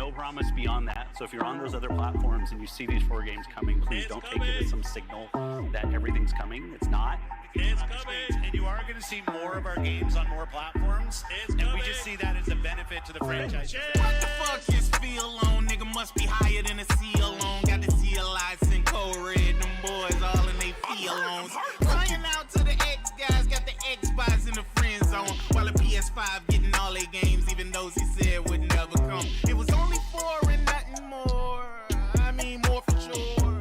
no promise beyond that. So if you're on those other platforms and you see these 4 games coming, please don't take it as some signal that everything's coming. It's not. It's coming, and you are going to see more of our games on more platforms, and we just see that as a benefit to the franchise. What the fuck is feel on? Nigga must be higher than a seal on. Got the seal lights and code red, them boys all in they feel-ons. Running out to the X guys, got the Xbox in the friend zone, while the PS5 getting all their games, even those he said would never come. It was only 4 and nothing more. I mean more for sure.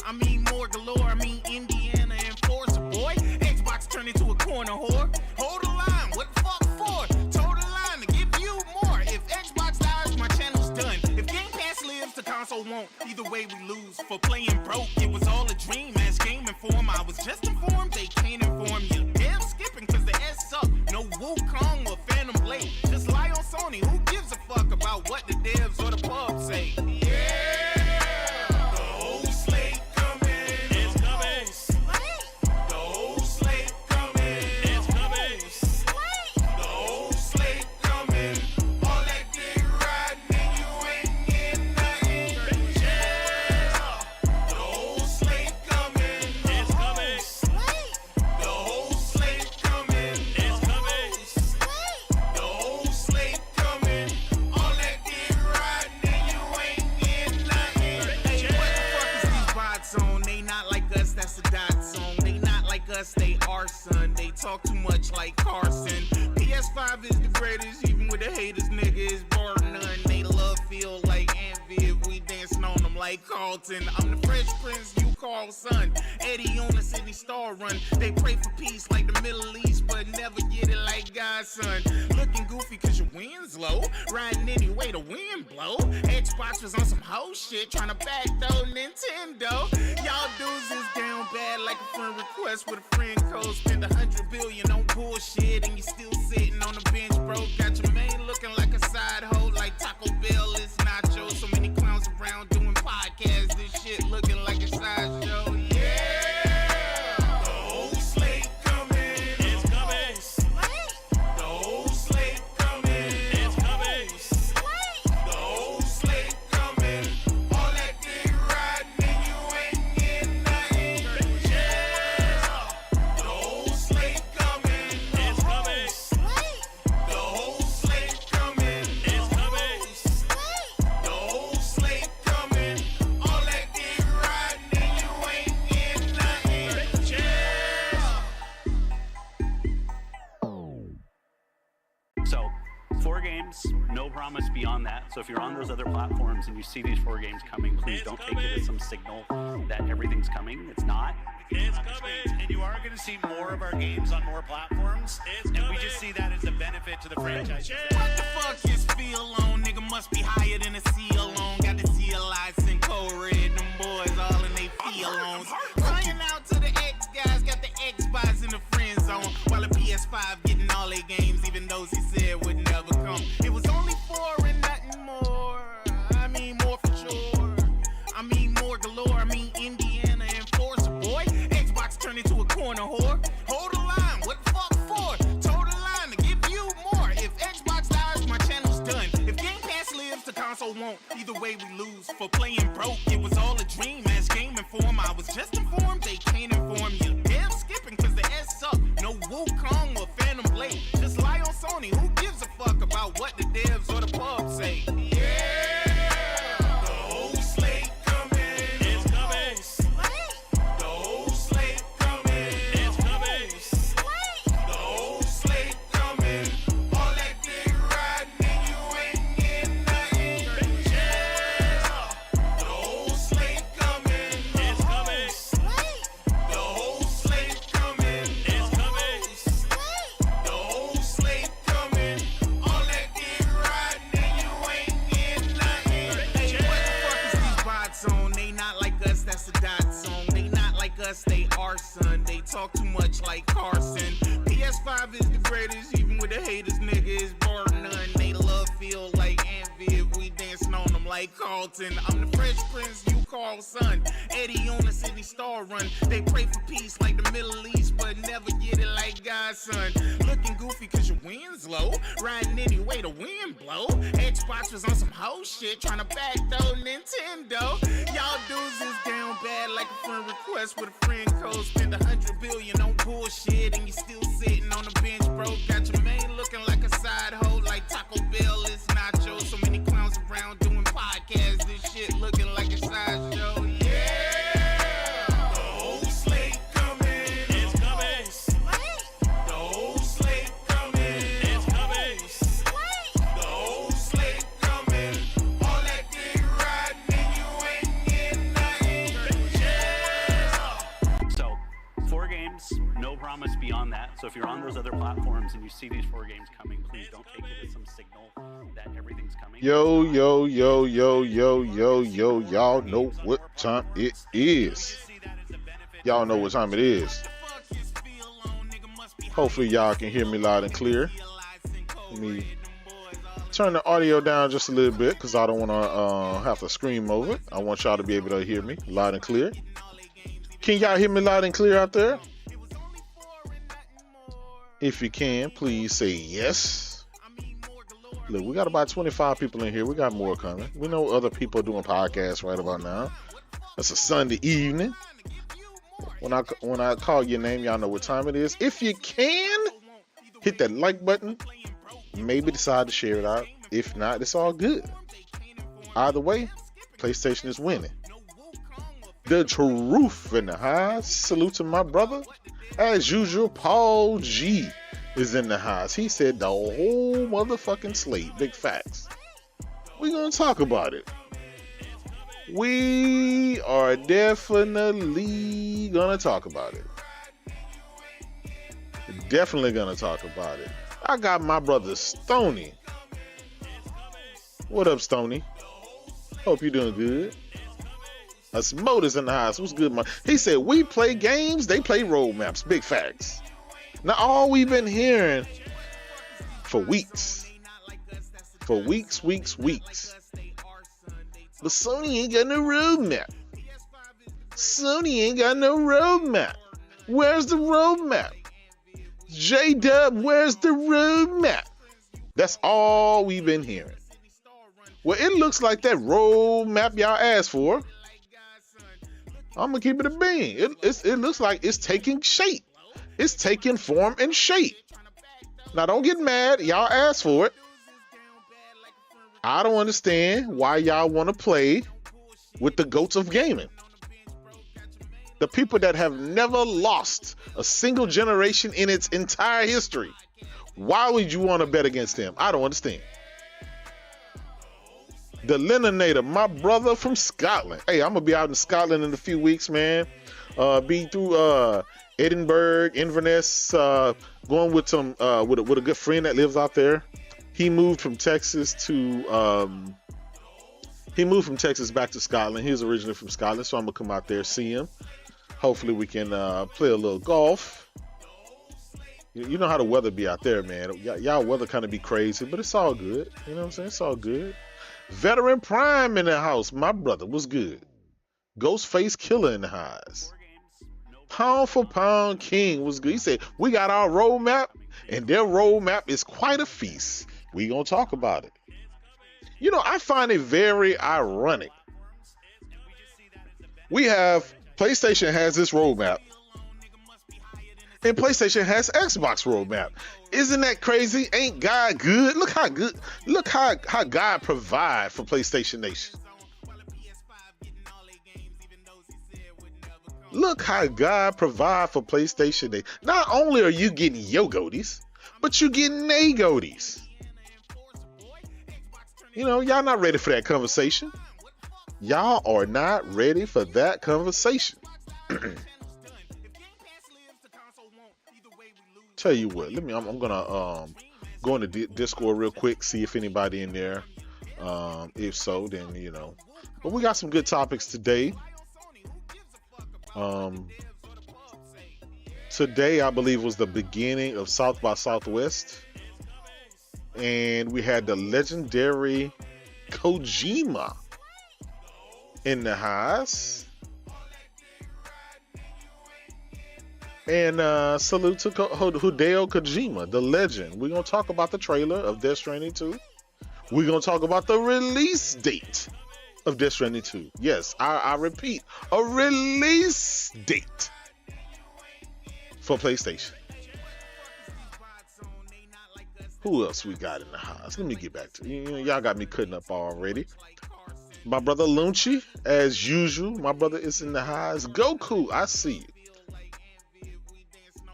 I mean more galore. I mean Indiana and Forza, boy. Xbox turned into a corner whore. Hold the line, what the fuck for? Told the line to give you more. If Xbox dies, my channel's done. If Game Pass lives, the console won't. Either way we lose. For playing broke, it was all a dream. As game informed, I was just informed. They can't inform you. Damn skipping cause the S suck. No Wukong or Phantom Blade. Just lie on Sony. Who gives a fuck about what the devs or the pub say? Yeah! They are, son. They talk too much like Carson. PS5 is the greatest, even with the haters, nigga, is bar none. They love feel like envy if we dancing on them like Carlton. I'm the Fresh Prince, you call son. Eddie on the Sydney Star run. They pray for peace like the Middle East, but never get it like God, son. Looking goofy cause your wind's low. Riding any way the wind blow. Xbox was on some hoe shit, trying to backdoor Nintendo. Y'all dudes is down bad like a friend request with a friend code. Spend $100 billion on bullshit and you still sitting on the bench, bro. Got your man looking like a side hoe, like Taco Bell is nacho. So many clowns around doing podcasts. This shit looking like a sideshow. Yeah. No promise beyond that. So if you're on those other platforms and you see these 4 games coming, please don't take it as some signal that everything's coming. It's not. It's coming, and you are going to see more of our games on more platforms, and we just see that as a benefit to the franchise. What the fuck is feel on? Nigga must be higher than a seal on. Got the seal lights and code red, them boys all in they feel-ons. Running out to the X guys, got the Xbox in the friend zone, while the PS5 getting all their games, even those he said would never come. It was only 4 and nothing more. I mean more for sure. I mean more galore. I mean Indiana and Forza, boy. Xbox turned into a corner whore. Hold the line, what the fuck for? Told the line to give you more. If Xbox dies, my channel's done. If Game Pass lives, the console won't. Either way we lose. For playing broke, it was all a dream. As game informed, I was just informed. They can't inform you. Damn skipping cause the S suck. No Wukong or Phantom Blade. Just lie on Sony. Who gives a fuck about what the devs or the pub say? Yeah. They are, son. They talk too much like Carson. PS5 is the greatest, even with the haters, nigga, is bar none. They love feel like envy if we dancing on them like Carlton. I'm the Fresh Prince, you Carl's son. Eddie on the Sydney Star run. They pray for peace like the Middle East, but never get it like God's son. Looking goofy cause your wind's low. Riding anyway the wind blow. Xbox was on some hoe shit, trying to backdoor Nintendo. Y'all dudes is down bad like a friend request with a friend code. Spend $100 billion on bullshit and you still sitting on the bench, bro. Got your man looking like a side hoe, like Taco Bell is nachos. So many clowns around doing podcasts. This shit looking like a sideshow. Yeah, the whole slate coming. It's coming. The whole slate coming. It's coming. The whole slate coming. All that dick riding and you ain't getting nothing. Yeah. So, 4 games, no promise beyond that. So if you're on those other platforms and you see these 4 games coming, please don't take it as some signal that everything's coming. Yo, y'all know what time it is. Y'all know what time it is. Hopefully y'all can hear me loud and clear. Let me turn the audio down just a little bit because I don't want to have to scream over it. I want y'all to be able to hear me loud and clear. Can y'all hear me loud and clear out there? If you can, please say yes. Look, we got about 25 people in here. We got more coming. We know other people are doing podcasts right about now. It's a Sunday evening. When I call your name, y'all know what time it is. If you can, hit that like button. Maybe decide to share it out. If not, it's all good. Either way, PlayStation is winning. The truth in the house. Salute to my brother. As usual, Paul G is in the house. He said the whole motherfucking slate. Big facts. We're going to talk about it. We are definitely going to talk about it. Definitely going to talk about it. I got my brother Stony. What up, Stony? Hope you're doing good. Motors in the house. What's good, man? He said, we play games, they play roadmaps. Big facts. Now, all we've been hearing for weeks. For weeks. But Sony ain't got no roadmap. Sony ain't got no roadmap. Where's the roadmap? J-Dub, where's the roadmap? That's all we've been hearing. Well, it looks like that roadmap y'all asked for. I'm gonna keep it a bean. It looks like it's taking shape. It's taking form and shape. Now, don't get mad. Y'all asked for it. I don't understand why y'all want to play with the goats of gaming. The people that have never lost a single generation in its entire history. Why would you want to bet against them? I don't understand. The Leninator, my brother from Scotland. Hey, I'm gonna be out in Scotland in a few weeks, man. Be through Edinburgh, Inverness, going with some with a good friend that lives out there. He moved from Texas back to Scotland. He's originally from Scotland, so I'm gonna come out there, see him. Hopefully we can play a little golf. You know how the weather be out there, man. Y'all weather kind of be crazy, but it's all good. You know what I'm saying? It's all good. Veteran Prime in the house. My brother was good. Ghostface Killer in the house. Pound for Pound King was good. He said, we got our roadmap, and their roadmap is quite a feast. We gonna talk about it. You know, I find it very ironic. PlayStation has this roadmap, and PlayStation has Xbox roadmap. Isn't that crazy? Ain't God good? Look how good. Look how God provide for PlayStation Nation. Look how God provide for PlayStation Nation. Not only are you getting your goaties, but you getting they goaties. You know, y'all not ready for that conversation. Y'all are not ready for that conversation. Tell you what, I'm gonna go into Discord real quick, see if anybody in there. If so, then you know. But we got some good topics today. Today, I believe, was the beginning of South by Southwest, and we had the legendary Kojima in the house. And salute to Hideo Kojima, the legend. We're going to talk about the trailer of Death Stranding 2. We're going to talk about the release date of Death Stranding 2. Yes, I repeat, a release date for PlayStation. Who else we got in the house? Let me get back to you. Y'all got me cutting up already. My brother Lunchi, as usual. My brother is in the house. Goku, I see you.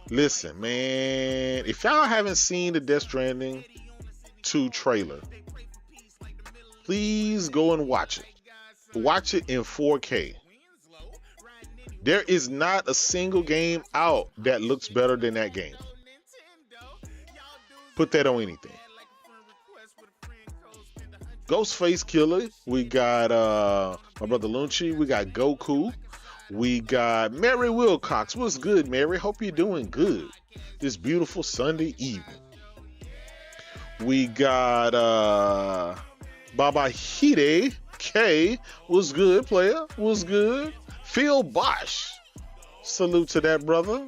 Listen, man, if y'all haven't seen the Death Stranding 2 trailer, please go and watch it. Watch it in 4K. There is not a single game out that looks better than that game. Put that on anything. Ghostface Killer. We got my brother Lunchi. We got Goku. We got Mary Wilcox. What's good, Mary? Hope you're doing good this beautiful Sunday evening. We got Baba Hide K. What's good, player? What's good? Phil Bosch. Salute to that brother.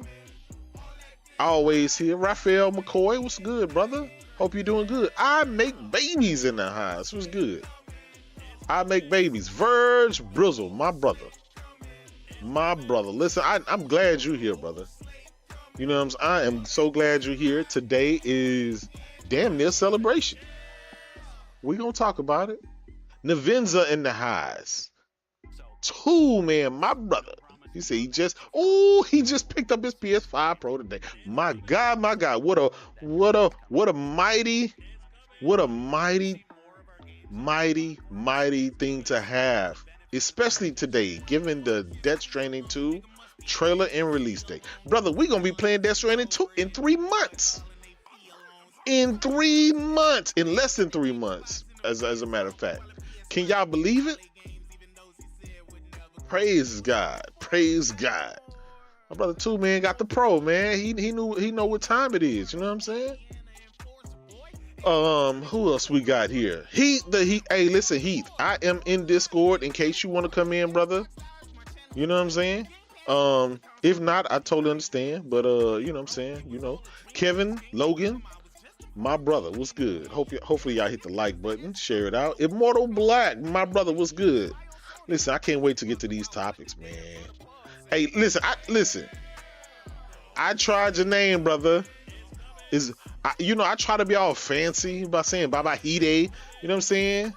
Always here. Raphael McCoy. What's good, brother? Hope you're doing good. I make babies in the house. What's good? I make babies. Verge Brizzle, my brother. My brother. Listen, I'm glad you're here, brother. You know what I'm saying? I am so glad you're here. Today is damn near celebration. We're going to talk about it. Navenza in the house. 2, man, my brother. He said he just picked up his PS5 Pro today. My God, what a mighty thing to have, especially today, given the Death Stranding 2 trailer and release date. Brother, we're gonna be playing Death Stranding 2 in 3 months. In 3 months, in less than 3 months, as a matter of fact. Can y'all believe it? Praise God. Praise God. My brother 2, man, got the Pro, man. He know what time it is. You know what I'm saying? Who else we got here? Heath. Hey, listen, Heath. I am in Discord in case you want to come in, brother. You know what I'm saying? If not, I totally understand. But you know what I'm saying? You know, Kevin, Logan, my brother, what's good? Hopefully y'all hit the like button, share it out. Immortal Black, my brother, what's good? Listen, I can't wait to get to these topics, man. Hey, listen. I tried your name, brother. I try to be all fancy by saying Baba Hide. You know what I'm saying?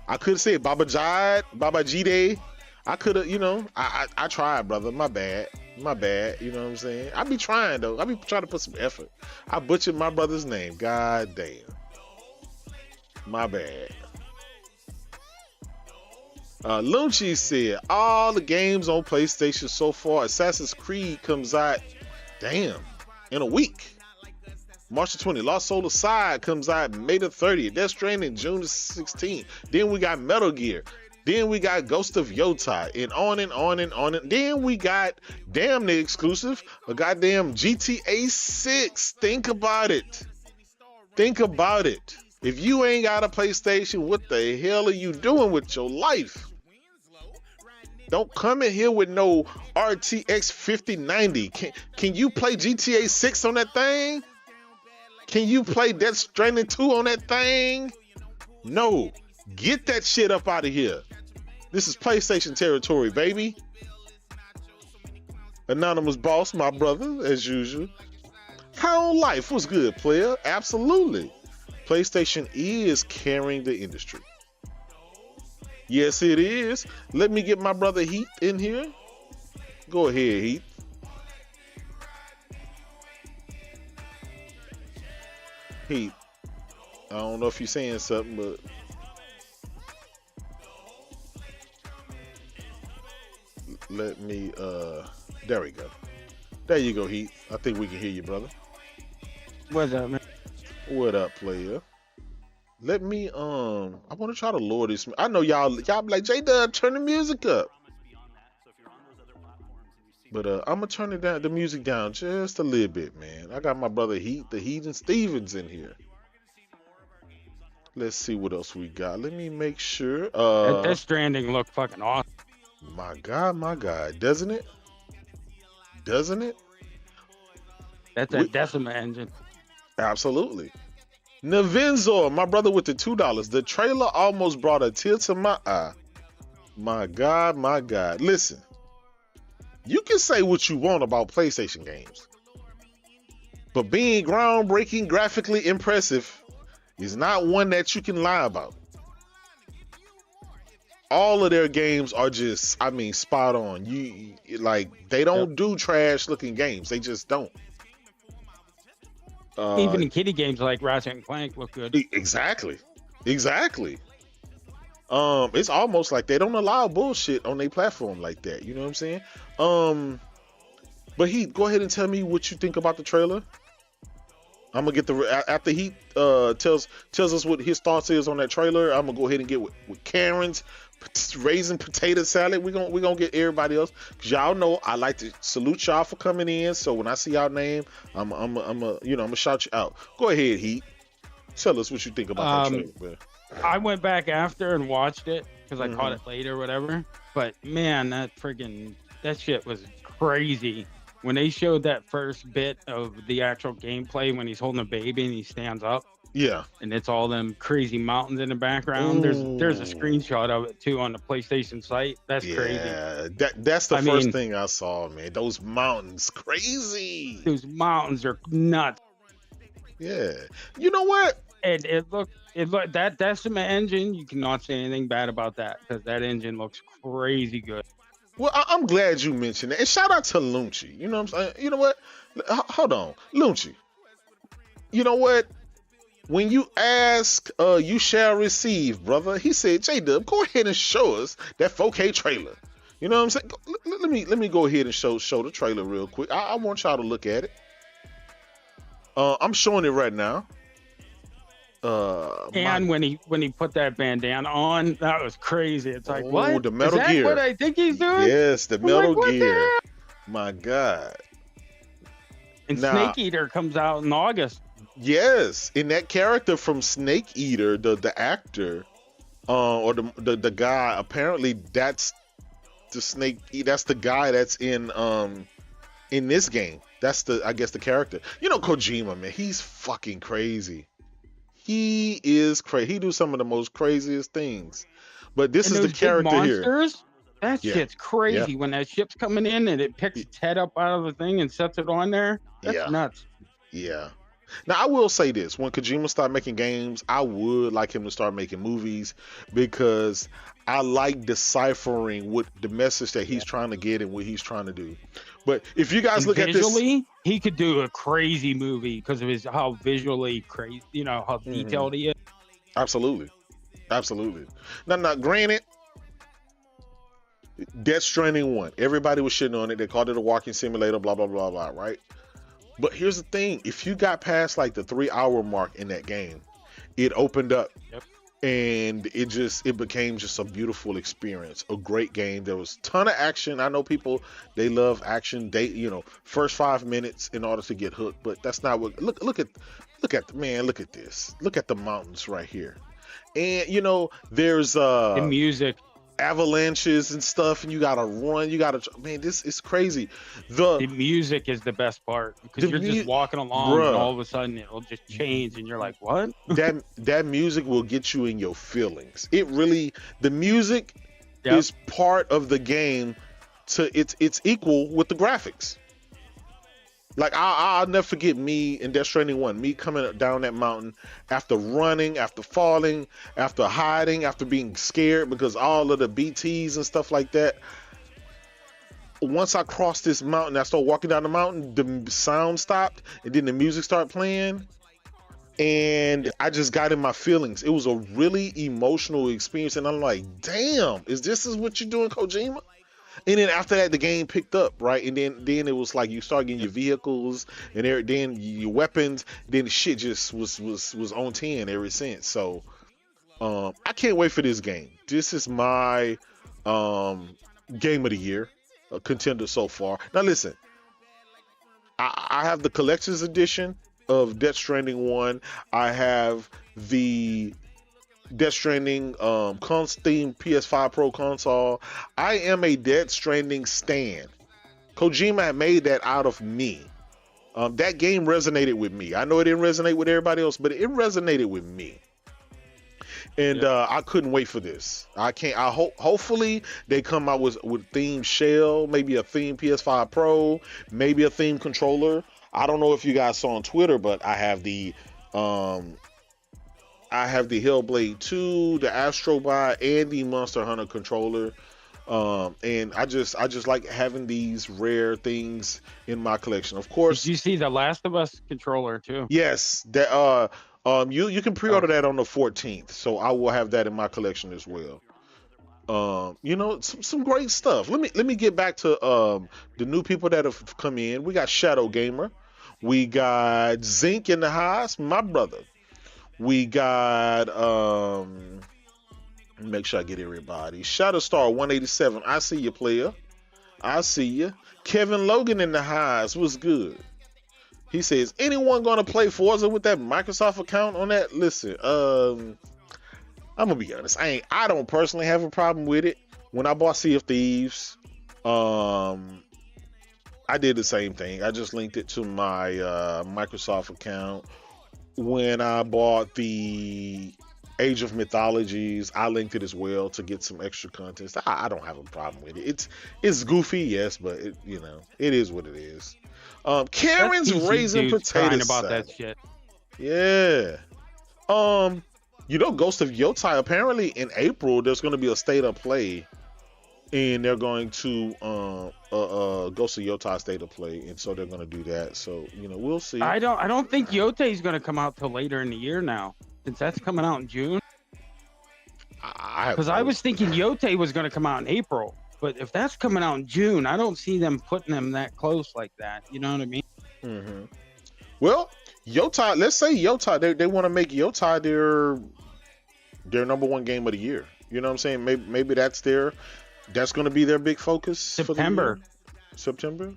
I could have said Baba Jide, Baba Jide. I could have, I tried, brother. My bad. You know what I'm saying? I be trying, though. I be trying to put some effort. I butchered my brother's name. God damn. My bad. Lunchi said, all the games on PlayStation so far, Assassin's Creed comes out, in a week. March 20th. Lost Soul Aside comes out May the 30th. Death Stranding June the 16th. Then we got Metal Gear. Then we got Ghost of Yotei. And on and on and on. Then we got damn the exclusive, a goddamn GTA 6. Think about it. If you ain't got a PlayStation, what the hell are you doing with your life? Don't come in here with no RTX 5090. Can you play GTA 6 on that thing? Can you play Death Stranding 2 on that thing? No. Get that shit up out of here. This is PlayStation territory, baby. Anonymous Boss, my brother, as usual. How on life? What's good, player? Absolutely. PlayStation is carrying the industry. Yes, it is. Let me get my brother Heath in here. Go ahead, Heath. Heath, I don't know if you're saying something, but let me, there we go. There you go, Heath. I think we can hear you, brother. What's up, man? What up, player? Let me, I want to try to lower this. I know y'all be like, J-Dub, turn the music up. But I'm gonna turn it down, the music down just a little bit, man. I got my brother Heath, the Heathen Stevens in here. Let's see what else we got. Let me make sure. That Stranding looked fucking awesome. My God, doesn't it? Doesn't it? That's a Decima engine. Absolutely. Navenzor, my brother with the $2. The trailer almost brought a tear to my eye. My God. Listen, you can say what you want about PlayStation games, but being groundbreaking, graphically impressive is not one that you can lie about. All of their games are just, I mean, spot on. You like, they don't do trash looking games. They just don't. Even in kiddie games like Ratchet and Clank look good. Exactly. It's almost like they don't allow bullshit on their platform like that. You know what I'm saying? But Heat, go ahead and tell me what you think about the trailer. I'm gonna get after Heat tells us what his thoughts is on that trailer. I'm gonna go ahead and get with Karen's raisin potato salad. We're gonna get everybody else, because y'all know I like to salute y'all for coming in. So when I see y'all name, I'm gonna shout you out. Go ahead, Heat. Tell us what you think about that trailer, man. I went back after and watched it because I caught it late or whatever. But man, that shit was crazy. When they showed that first bit of the actual gameplay when he's holding a baby and he stands up. Yeah. And it's all them crazy mountains in the background. Ooh. There's a screenshot of it too on the PlayStation site. That's crazy. Yeah, that's the first thing I saw, man. Those mountains, crazy. Those mountains are nuts. Yeah. You know what? And it looked that Decima engine, you cannot say anything bad about that, because that engine looks crazy good. Well, I'm glad you mentioned that. And shout out to Lunchi. You know what I'm saying? You know what? Hold on. Lunchi. You know what? When you ask, you shall receive, brother. He said, J-Dub, go ahead and show us that 4K trailer. You know what I'm saying? Let me go ahead and show the trailer real quick. I want y'all to look at it. I'm showing it right now. And when he put that bandana on, that was crazy. It's like, what? The Metal Is that Gear. what I think he's doing? Yes, the Metal Gear. The My God. And Snake Eater comes out in August. Yes, and that character from Snake Eater, the actor, or the guy, apparently that's the Snake. That's the guy that's in this game. That's I guess the character. You know, Kojima, man, he's fucking crazy. He is crazy. He do some of the most craziest things. But this is the character monsters, here. That shit's crazy. When that ship's coming in and it picks its head up out of the thing and sets it on there. That's nuts. Yeah. Now, I will say this. When Kojima started making games, I would like him to start making movies, because I like deciphering what the message that he's trying to get and what he's trying to do. But if you guys look at this... Visually, he could do a crazy movie because of how visually crazy, how detailed he is. Absolutely. Now, granted, Death Stranding 1, everybody was shitting on it. They called it a walking simulator, blah, blah, blah, blah, right? But here's the thing. If you got past like the 3-hour mark in that game, it opened up. Yep. And it became just a beautiful experience, a great game. There was a ton of action. I know people, they love action. First 5 minutes in order to get hooked, but that's not what. Look at this. Look at the mountains right here, and there's the music, avalanches and stuff, and you gotta run. This is crazy. The music is the best part, because you're just walking along, and all of a sudden it'll just change, and you're like, what? that music will get you in your feelings. The music is part of the game. It's equal with the graphics. Like, I'll never forget me in Death Stranding 1, me coming down that mountain after running, after falling, after hiding, after being scared because all of the BTs and stuff like that. Once I crossed this mountain, I started walking down the mountain, the sound stopped, and then the music started playing, and I just got in my feelings. It was a really emotional experience, and I'm like, damn, this is what you're doing, Kojima? And then after that, the game picked up, right? And then it was like you start getting your vehicles and then your weapons. Then the shit just was on 10 ever since. So I can't wait for this game. This is my game of the year, a contender so far. Now listen, I have the collector's edition of Death Stranding 1. I have the Death Stranding Steam PS5 Pro console. I am a Death Stranding stan. Kojima had made that out of me. That game resonated with me. I know it didn't resonate with everybody else, but it resonated with me. And I couldn't wait for this. I can't. Hopefully they come out with themed shell, maybe a themed PS5 Pro, maybe a themed controller. I don't know if you guys saw on Twitter, but I have the Hellblade 2, the Astrobot, and the Monster Hunter controller. And I just like having these rare things in my collection. Of course, did you see the Last of Us controller too? Yes, that you can pre-order that on the 14th, so I will have that in my collection as well. You know, some great stuff. Let me get back to the new people that have come in. We got Shadow Gamer, we got Zinc in the house, my brother. We got make sure I get everybody. Shadowstar 187. I see you, player. I see you. Kevin Logan in the highs. What's good? He says, anyone gonna play Forza with that Microsoft account on that? Listen, I'm gonna be honest. I don't personally have a problem with it. When I bought Sea of Thieves, I did the same thing. I just linked it to my Microsoft account. When I bought the Age of Mythologies, I linked it as well to get some extra content. I don't have a problem with it. It's goofy, yes, but it is what it is. Karen's raising potatoes about that shit. Yeah. Ghost of Yotei, apparently in April there's going to be a state of play, and they're going to Ghost of Yotei state of play, and so they're going to do that. So we'll see. I don't think Yotei is going to come out till later in the year now, since that's coming out in June. Because I was thinking Yotei was going to come out in April, but if that's coming out in June, I don't see them putting them that close like that. You know what I mean? Mm-hmm. Well, Yotei. Let's say Yotei. They want to make Yotei their number one game of the year. You know what I'm saying? Maybe that's going to be their big focus. September. September.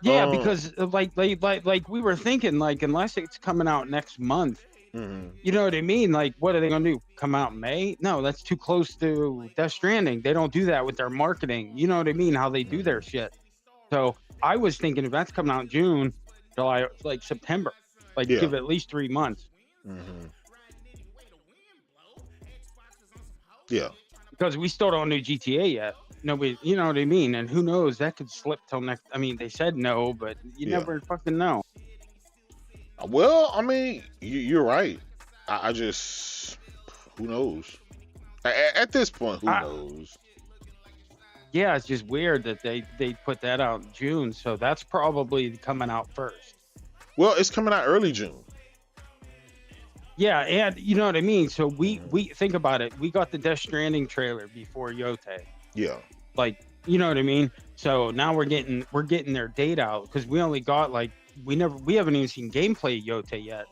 Yeah, because like we were thinking, like, unless it's coming out next month. Mm-hmm. You know what I mean? Like, what are they gonna do? Come out in May? No, that's too close to Death Stranding. They don't do that with their marketing. You know what I mean? How they do their shit. So I was thinking if that's coming out in June, July, like September, give it at least 3 months. Mm-hmm. Yeah. Because we still don't know GTA yet. Nobody, you know what I mean? And who knows? That could slip till next. I mean, they said no, but you never fucking know. Well, I mean, you're right. I just, who knows? At this point, who knows? Yeah, it's just weird that they put that out in June, so that's probably coming out first. Well, it's coming out early June. Yeah, and you know what I mean? So we think about it. We got the Death Stranding trailer before Yotei. Yeah. Like, you know what I mean? So now we're getting their date out, because we only got we haven't even seen gameplay of Yotei yet,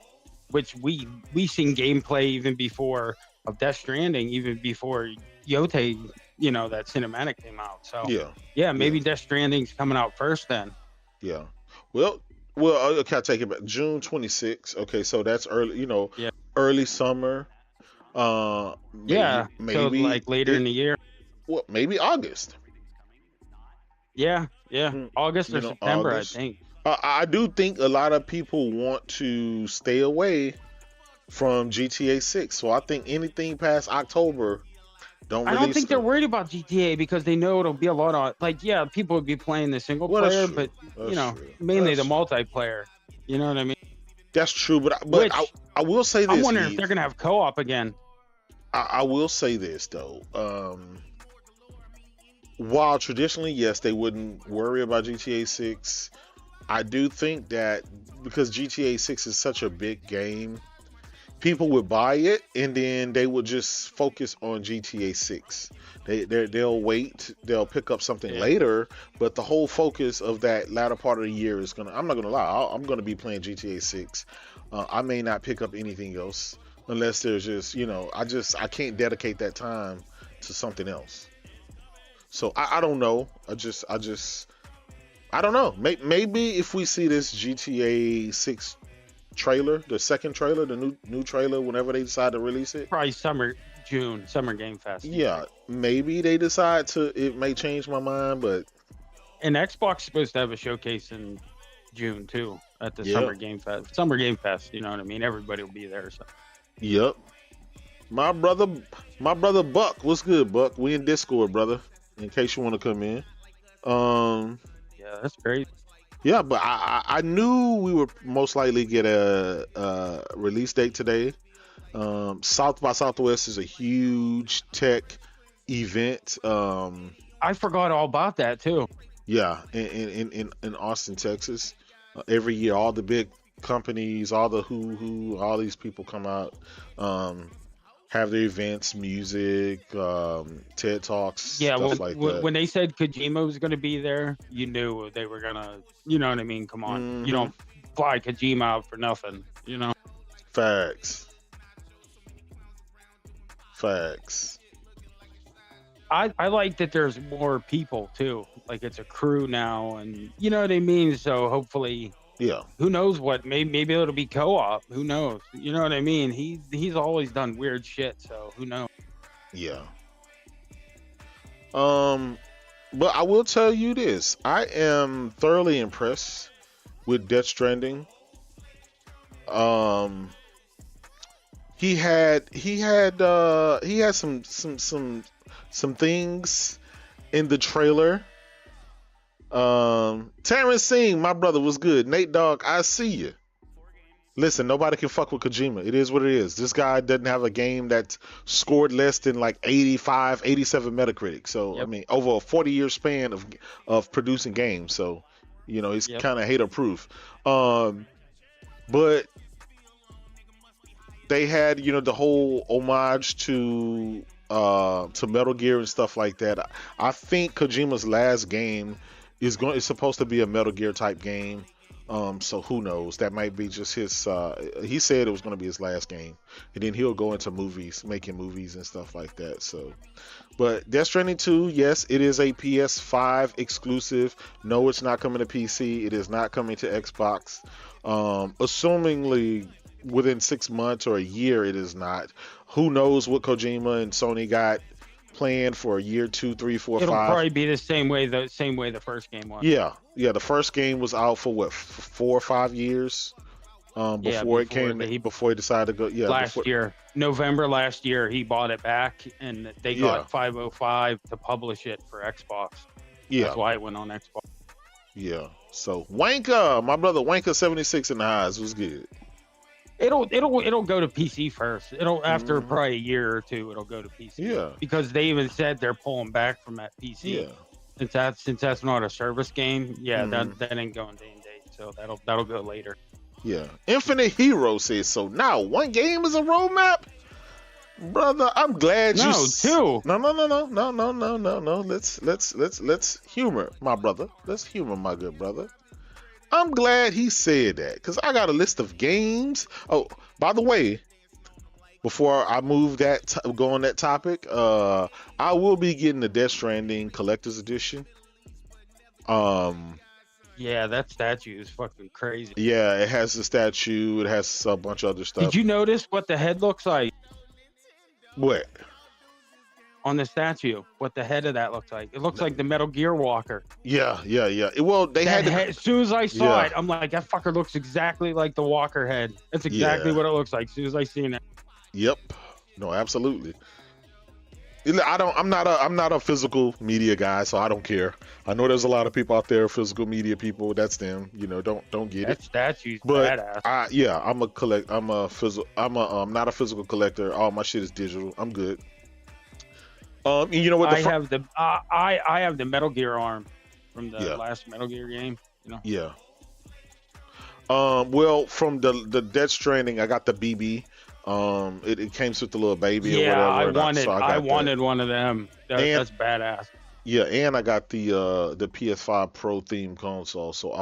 which we seen gameplay even before of Death Stranding, even before Yotei, that cinematic came out. So maybe Death Stranding's coming out first then. Yeah. Well, okay, I'll take it back. June 26th. Okay, so that's early, early summer. Maybe so like later in the year. Well, maybe August. Yeah. August or September, August. I think. I do think a lot of people want to stay away from GTA 6, so I think anything past October, I don't think they're worried about GTA because they know it'll be a lot of people would be playing the single player, but mainly the multiplayer. You know what I mean? That's true, but I will say this. I'm wondering if they're gonna have co-op again. I will say this though. While traditionally, yes, they wouldn't worry about GTA 6. I do think that because GTA 6 is such a big game, people would buy it and then they would just focus on GTA 6. They'll wait, they'll pick up something later, but the whole focus of that latter part of the year is I'm not gonna lie, I'm gonna be playing GTA 6. I may not pick up anything else unless there's just, I can't dedicate that time to something else. So I don't know. I don't know. Maybe if we see this GTA 6 trailer, the second trailer, the new trailer, whenever they decide to release it. Probably summer Game Fest. Yeah, maybe they decide to. It may change my mind, but And Xbox is supposed to have a showcase in June too at the Summer Game Fest. Summer Game Fest, you know what I mean? Everybody will be there. So. Yep. My brother Buck, what's good, Buck? We in Discord, brother. In case you want to come in. Yeah, that's great. Yeah, but I knew we would most likely get a release date today. South by Southwest is a huge tech event. I forgot all about that too. Yeah, in Austin, Texas. Every year, all the big companies, all the who, all these people come out, have their events, music, TED Talks, stuff like that. When they said Kojima was going to be there, you knew they were going to, you know what I mean? Come on. Mm-hmm. You don't fly Kojima out for nothing, you know? Facts. I like that there's more people too. Like it's a crew now, and you know what I mean. So hopefully, who knows what? Maybe it'll be co-op. Who knows? You know what I mean? He's always done weird shit. So who knows? Yeah. But I will tell you this: I am thoroughly impressed with Death Stranding. He had some things in the trailer. Terrence Singh, my brother, was good. Nate Dogg, I see you. Listen, nobody can fuck with Kojima. It is what it is. This guy doesn't have a game that scored less than like 85, 87 Metacritic. So, I mean, over a 40-year span of producing games. So, you know, he's kind of hater proof. But they had, you know, the whole homage to Metal Gear and stuff like that. I think Kojima's last game is supposed to be a Metal Gear type game. So who knows? That might be just his. He said it was going to be his last game, and then he'll go into movies, making movies and stuff like that. So, but Death Stranding 2, yes, it is a PS5 exclusive. No, it's not coming to PC. It is not coming to Xbox. Assumingly within 6 months or a year, it is not. Who knows what Kojima and Sony got planned for a year, 2, 3, 4, 5. It'll probably be the same way the first game was. Yeah. The first game was out for what, 4 or 5 years before he decided to go. Yeah, last year, November last year, he bought it back, and they got 505 to publish it for Xbox. Yeah, that's why it went on Xbox. Yeah. So Wanka, my brother Wanka 76 in the highs was good. It'll go to PC first. After probably a year or two, it'll go to PC. Yeah. Because they even said they're pulling back from that PC. Yeah. Since that's not a service game, that ain't going day and date. So that'll go later. Yeah. Infinite Hero says so. Now one game is a roadmap, brother. I'm glad you. No, two. No. Let's humor my brother. Let's humor my good brother. I'm glad he said that, because I got a list of games. Oh, by the way, before I move go on that topic, I will be getting the Death Stranding Collector's Edition. Yeah, that statue is fucking crazy. Yeah, it has the statue. It has a bunch of other stuff. Did you notice what the head looks like? What? On the statue, what the head of that looks like. It looks like the Metal Gear Walker. Yeah. Well, they had as soon as I saw it, I'm like, that fucker looks exactly like the Walker head. That's exactly what it looks like as soon as I seen it. Yep. No, absolutely. I'm not a physical media guy, so I don't care. I know there's a lot of people out there, physical media people. That's them. You know, don't get that it. Statue's but badass. I'm not a physical collector. All my shit is digital. I'm good. You know what? I have the Metal Gear arm from the last Metal Gear game. You know. Yeah. Well, from the Death Stranding, I got the BB. It came with the little baby or whatever. I wanted one of them. That's badass. Yeah, and I got the PS5 Pro theme console. So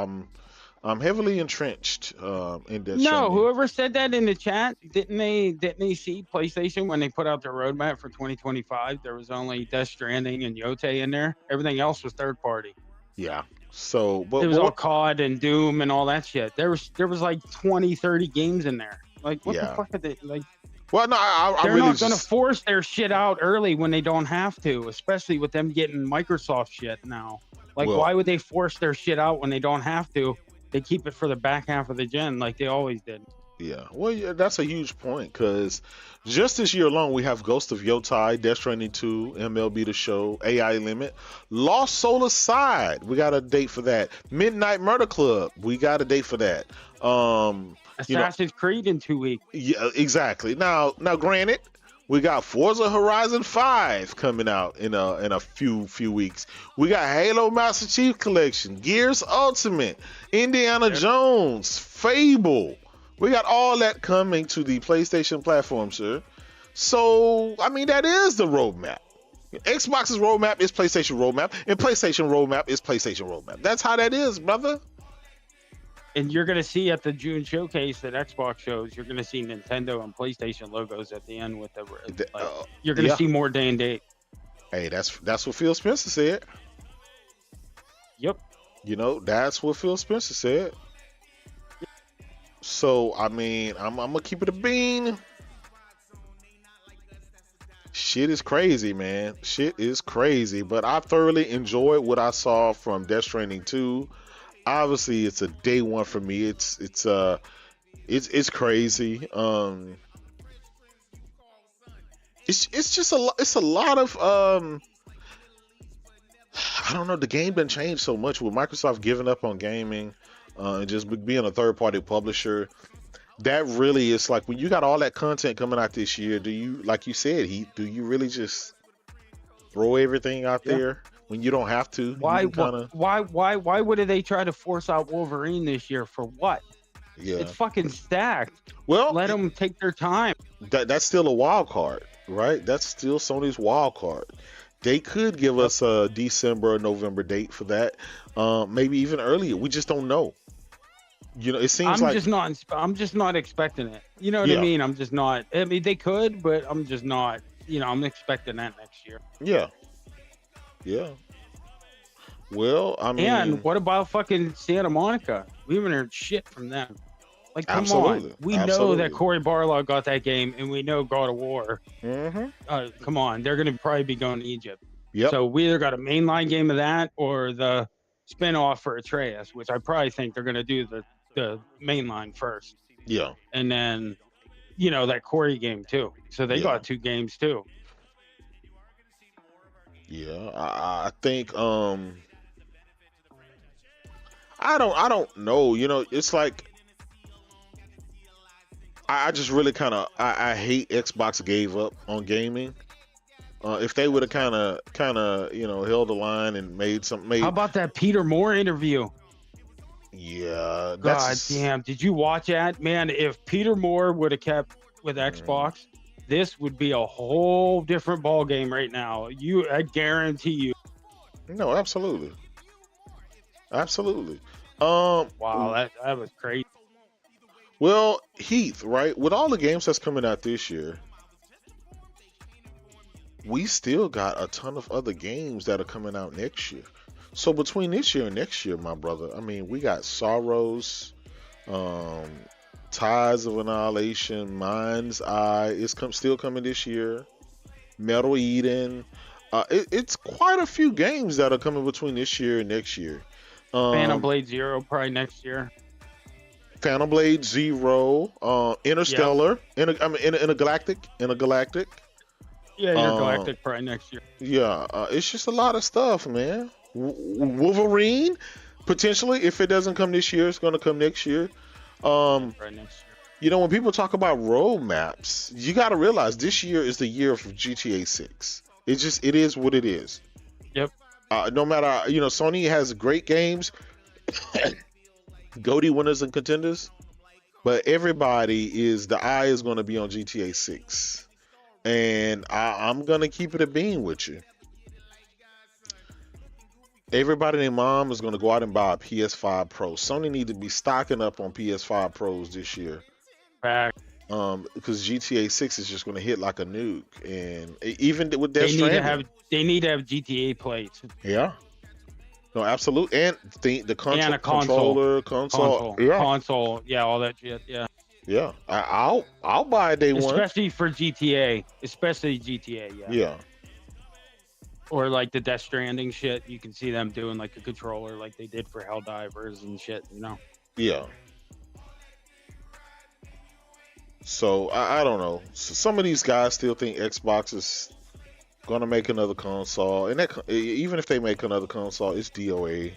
I'm heavily entrenched in Death Stranding. No, whoever said that in the chat, didn't they see PlayStation when they put out their roadmap for 2025? There was only Death Stranding and Yotei in there. Everything else was third party. Yeah. So, but It was all COD and Doom and all that shit. There was like 20, 30 games in there. Like, what the fuck are they like? Well, no, they're really not going to force their shit out early when they don't have to, especially with them getting Microsoft shit now. Like, why would they force their shit out when they don't have to? They keep it for the back half of the gen like they always did. Yeah, well, yeah, that's a huge point because just this year alone, we have Ghost of Yotei, Death Stranding 2, MLB The Show, AI Limit, Lost Soul Aside. We got a date for that. Midnight Murder Club. We got a date for that. Assassin's Creed in 2 weeks. Yeah, exactly. Now, granted, we got Forza Horizon 5 coming out in a few weeks. We got Halo Master Chief Collection, Gears Ultimate, Indiana Jones, Fable. We got all that coming to the PlayStation platform, sir. So, I mean, that is the roadmap. Xbox's roadmap is PlayStation roadmap, and PlayStation roadmap is PlayStation roadmap. That's how that is, brother. And you're going to see at the June showcase that Xbox shows, you're going to see Nintendo and PlayStation logos at the end with the you're going to see more day and date. Hey, that's what Phil Spencer said. Yep. You know, that's what Phil Spencer said. So, I mean, I'm going to keep it a bean. Shit is crazy, man. Shit is crazy. But I thoroughly enjoyed what I saw from Death Stranding 2. Obviously, it's a day one for me. It's crazy. It's just a lot of I don't know. The game done changed so much with Microsoft giving up on gaming. And just being a third-party publisher, that really is like when you got all that content coming out this year. Do you, like you said, do you really just throw everything out there when you don't have to? Why would they try to force out Wolverine this year for what? Yeah, it's fucking stacked. Well, let them take their time. That's still a wild card, right? That's still Sony's wild card. They could give us a December or November date for that, maybe even earlier. We just don't know. You know, it seems I'm just not expecting it. You know what I mean? I'm just not. I mean, they could, but I'm just not. You know, I'm expecting that next year. Yeah. Well, I mean, and what about fucking Santa Monica? We haven't heard shit from them. Like, come on. We know that Cory Barlog got that game, and we know God of War. Mm-hmm. Come on, they're gonna probably be going to Egypt. Yep. So we either got a mainline game of that or the spin-off for Atreus, which I probably think they're gonna do the mainline first. Yeah. And then, you know, that Cory game too. So they got 2 games too. Yeah, I think I don't know. You know, it's like I just really kind of I hate Xbox gave up on gaming. If they would have kind of you know held the line and made something. How about that Peter Moore interview? Yeah, God damn! Did you watch that, man? If Peter Moore would have kept with Xbox, this would be a whole different ball game right now. I guarantee you. No, absolutely. Wow, that was crazy. Well, Heath, right? With all the games that's coming out this year, we still got a ton of other games that are coming out next year. So between this year and next year, my brother, I mean, we got Sorrows, Tides of Annihilation, Mind's Eye. It's still coming this year. Metal Eden. It's quite a few games that are coming between this year and next year. Phantom Blade Zero probably next year. Phantom Blade Zero, Interstellar, Intergalactic. Yeah, Intergalactic probably next year. Yeah, it's just a lot of stuff, man. Wolverine, potentially, if it doesn't come this year, it's going to come next year. Right next year. You know, when people talk about roadmaps, you got to realize this year is the year of GTA 6. It is what it is. Yep. No matter, you know, Sony has great games, GOTY winners and contenders, but the eye is going to be on GTA 6. And I'm going to keep it a bean with you. Everybody and their mom is going to go out and buy a PS5 Pro. Sony need to be stocking up on PS5 Pros this year. Fact. Because GTA 6 is just going to hit like a nuke. And even with Death Stranding, they need to have GTA plates. Yeah. No, absolute, and the And a controller, console, yeah, console, yeah, all that shit, yeah. yeah. I'll buy a day one, Especially for GTA, yeah. yeah. Or like the Death Stranding shit, you can see them doing like a controller, like they did for Helldivers and shit, you know. Yeah. So I don't know. So some of these guys still think Xbox is gonna make another console, and that even if they make another console, it's DOA.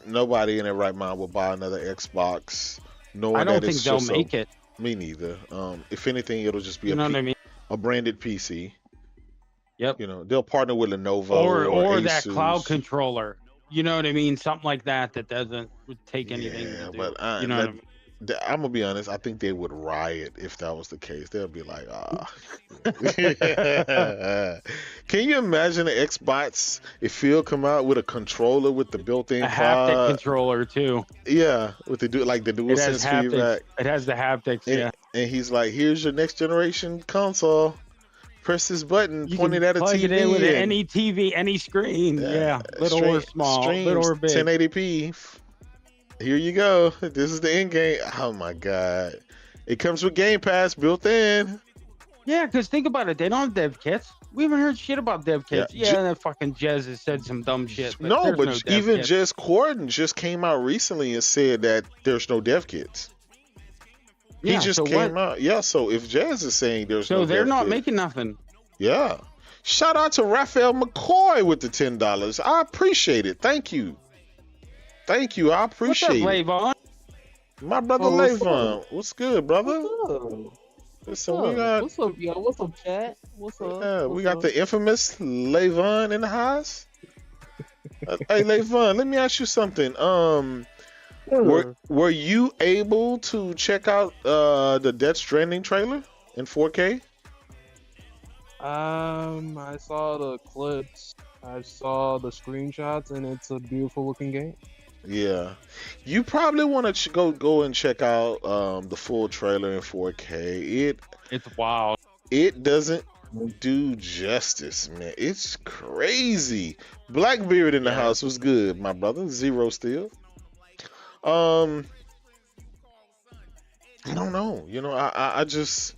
Nobody in their right mind will buy another Xbox, knowing I don't that think it's they'll just make it. Me neither. If anything, it'll just be You know what I mean? a branded PC. Yep. You know, they'll partner with Lenovo Or that Asus. cloud controller. You know what I mean? Something like that doesn't take anything Yeah, to do. but you know what I mean? I'm gonna be honest. I think they would riot if that was the case. They'll be like, Can you imagine the Xbox if Phil come out with a controller with the built-in A haptic controller too. Yeah, with the DualSense feedback. It has the haptics. And, and he's like, "Here's your next generation console. Press this button, point it at a plug TV. It in with any TV, any screen. Yeah, little or small, little or big. 1080p. Here you go. This is the end game. Oh my god. It comes with Game Pass built in. Yeah, because think about it. They don't have dev kits. We haven't heard shit about dev kits. Yeah, that fucking Jez has said some dumb shit. But no, but even kits. Jez Corden just came out recently and said that there's no dev kits. Yeah, he just came out. Yeah, so if Jez is saying there's no dev they're not kit, making nothing. Yeah. Shout out to Raphael McCoy with the $10. I appreciate it. Thank you. Thank you. I appreciate it. What's up, Layvon? My brother Layvon. What's good, brother? Listen, we got... What's up, y'all? What's up, chat? What's up? Yeah, we got the infamous Layvon in the house. Hey, Layvon, let me ask you something. Were you able to check out the Death Stranding trailer in 4K? I saw the clips. I saw the screenshots, and it's a beautiful looking game. Yeah, you probably want to go and check out the full trailer in 4K. It's wild. It doesn't do justice, man. It's crazy. Blackbeard in the house was good, my brother. Zero still. I don't know. You know, I just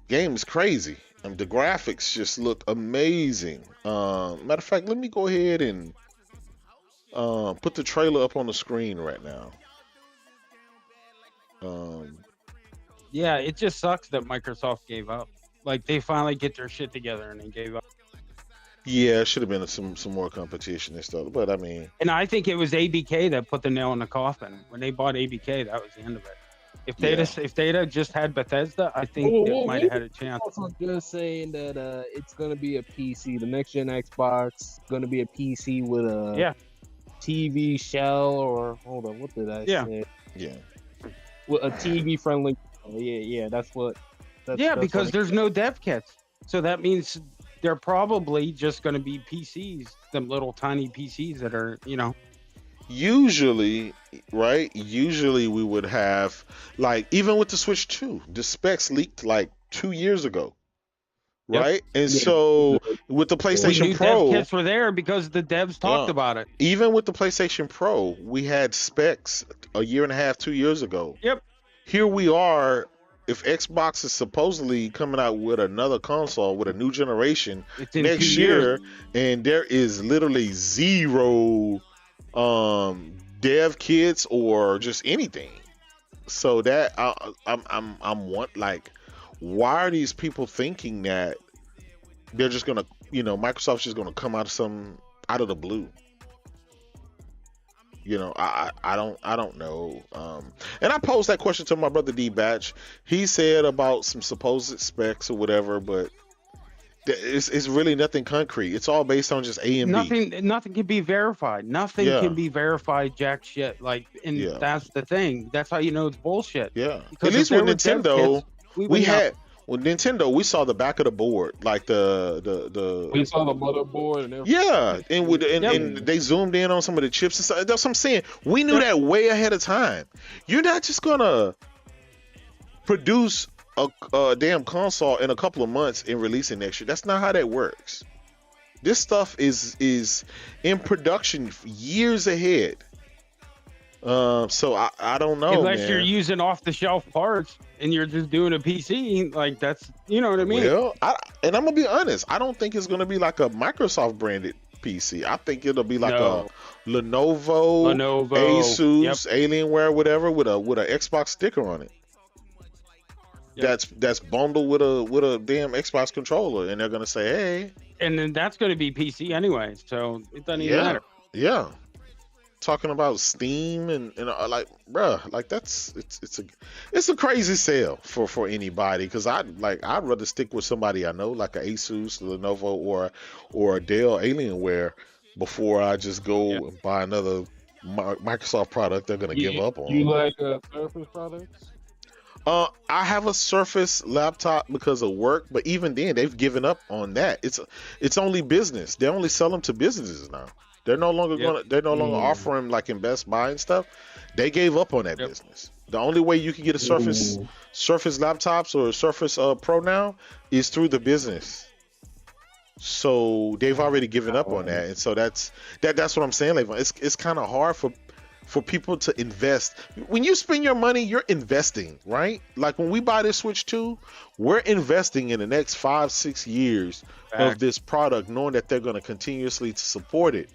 game is crazy. The graphics just look amazing. Matter of fact, let me go ahead and put the trailer up on the screen right now. Yeah, it just sucks that Microsoft gave up. Like, they finally get their shit together and they gave up. Yeah, it should have been some more competition and stuff. But I mean, and I think it was ABK that put the nail in the coffin. When they bought ABK, that was the end of it. If they'd have just had Bethesda, I think it might have had a chance. Also just saying that it's gonna be a PC. The next gen Xbox gonna be a PC with a TV shell, or hold on, what did I say? Yeah. With a TV friendly. Yeah, that's what. That's because there's no dev kits, so that means they're probably just going to be PCs, them little tiny PCs that are, you know. Usually, right? Usually we would have, like, even with the Switch 2, the specs leaked like 2 years ago, right? And so with the PlayStation Pro, dev kits were there because the devs talked about it. Even with the PlayStation Pro, we had specs a year and a half, 2 years ago. Yep. Here we are. If Xbox is supposedly coming out with another console with a new generation next year, and there is literally zero dev kits or just anything, so that I'm like, why are these people thinking that they're just gonna, Microsoft's just gonna come out of the blue? I don't know. And I posed that question to my brother D Batch. He said about some supposed specs or whatever, but it's really nothing concrete. It's all based on just AMD. Nothing can be verified. Nothing can be verified. Jack shit. Like, and that's the thing. That's how you know it's bullshit. Yeah. Because at least with Nintendo, Nintendo, we saw the back of the board, like the we saw the motherboard and everything. And they zoomed in on some of the chips and stuff. That's what I'm saying. We knew that way ahead of time. You're not just gonna produce a damn console in a couple of months and release it next year. That's not how that works. This stuff is in production years ahead. So I don't know, unless man. you're using off the shelf parts and you're just doing a PC, like that's, you know what I mean? Well, and I'm gonna be honest. I don't think it's gonna be like a Microsoft branded PC. I think it'll be like a Lenovo, Asus, Alienware, whatever, with a Xbox sticker on it. Yep. That's bundled with a damn Xbox controller, and they're gonna say, hey. And then that's gonna be PC anyway, so it doesn't even matter. Yeah. Talking about Steam and like, bruh, like it's a crazy sale for anybody, because I'd rather stick with somebody I know, like a Asus, Lenovo, or a Dell Alienware, before I just go and buy another Microsoft product they're gonna give up on. You like Surface products? I have a Surface laptop because of work, but even then they've given up on that. It's only business. They only sell them to businesses now. They're no longer offering like in Best Buy and stuff. They gave up on that business. The only way you can get a Surface laptops or a Surface Pro now is through the business. So they've already given up on that, and so that's what I'm saying. Like, it's kind of hard for people to invest. When you spend your money, you're investing, right? Like when we buy this Switch 2, we're investing in the next 5-6 years of this product, knowing that they're going to continuously support it.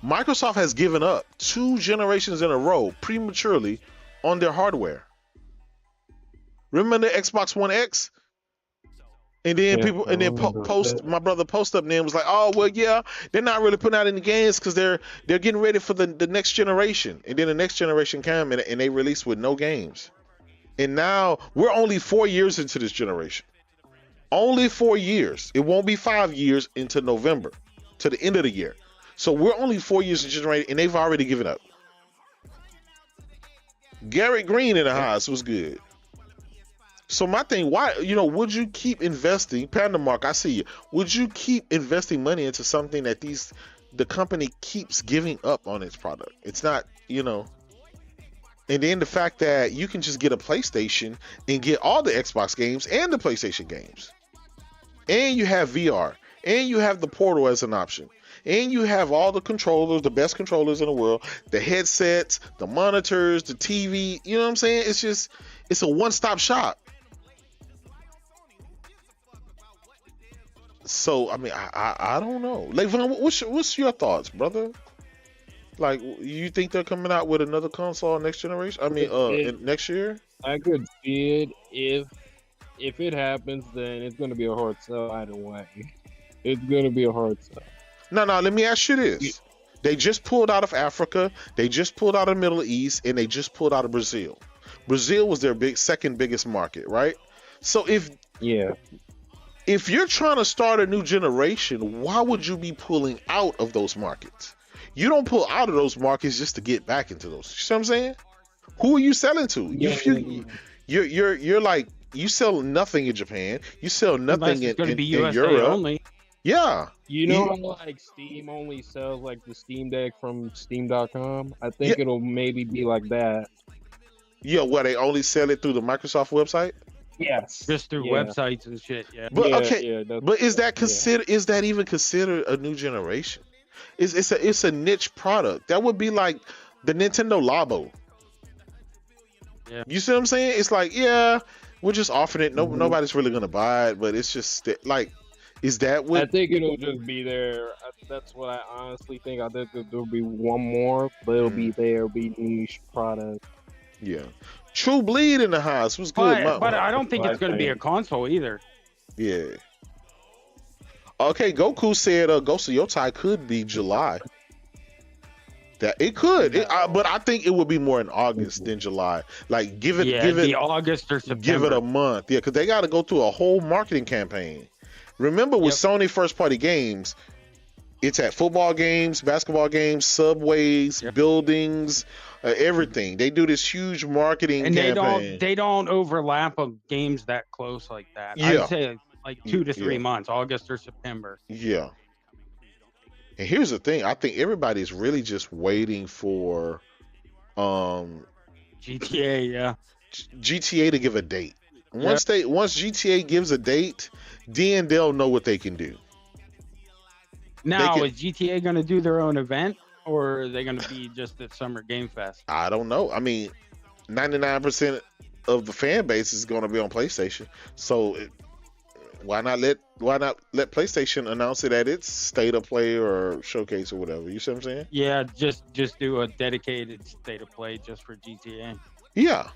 Microsoft has given up 2 generations in a row prematurely on their hardware. Remember the Xbox One X? And then my brother post up there and was like, oh, well, yeah, they're not really putting out any games because they're getting ready for the next generation. And then the next generation came and they released with no games. And now we're only 4 years into this generation. Only 4 years. It won't be 5 years into November, to the end of the year. So we're only 4 years into generation, and they've already given up. Garrett Green in the house was good. So my thing, why, would you keep investing, Panda Mark, I see you. Would you keep investing money into something that the company keeps giving up on its product? It's not, And then the fact that you can just get a PlayStation and get all the Xbox games and the PlayStation games. And you have VR. And you have the Portal as an option. And you have all the controllers, the best controllers in the world, the headsets, the monitors, the TV. You know what I'm saying? It's a one-stop shop. So, I mean, I don't know. Levon, what's your thoughts, brother? Like, you think they're coming out with another console next generation? I mean, next year? I could see it. If it happens, then it's going to be a hard sell either way. It's going to be a hard sell. No, let me ask you this. They just pulled out of Africa, they just pulled out of the Middle East, and they just pulled out of Brazil. Brazil was their second biggest market, right? So if you're trying to start a new generation, why would you be pulling out of those markets? You don't pull out of those markets just to get back into those. You see what I'm saying? Who are you selling to? You're like, you sell nothing in Japan. You sell nothing in Europe. Only. Yeah. Like Steam only sells like the Steam Deck from Steam.com? I think it'll maybe be like that. Yeah, where they only sell it through the Microsoft website? Yes. Just through websites and shit, But but is that even considered a new generation? It's a niche product. That would be like the Nintendo Labo. Yeah. You see what I'm saying? It's like, we're just offering it. Nobody's really gonna buy it, but it's just like, is that what? I think it'll just be there. That's what I honestly think. I think that there'll be one more, but it'll be there. It'll be niche product. Yeah. True Bleed in the house was good. But I don't think it's going to be a console either. Yeah. Okay, Goku said Ghost of Yotei could be July. That it could, but I think it would be more in August than July. Like give it August or September. Give it a month, because they got to go through a whole marketing campaign. Remember, with Sony first party games, it's at football games, basketball games, subways, buildings, everything. They do this huge marketing campaign. They don't overlap of games that close like that. I'd say like 2 to 3 months, August or September. Yeah. And here's the thing, I think everybody's really just waiting for GTA, GTA to give a date. Once GTA gives a date, then they'll know what they can do. Now, can, is GTA going to do their own event, or are they going to be just at Summer Game Fest? I don't know. I mean, 99% of the fan base is going to be on PlayStation, so why not let PlayStation announce it at its state of play or showcase or whatever? You see what I'm saying? Yeah, just do a dedicated state of play just for GTA. Yeah,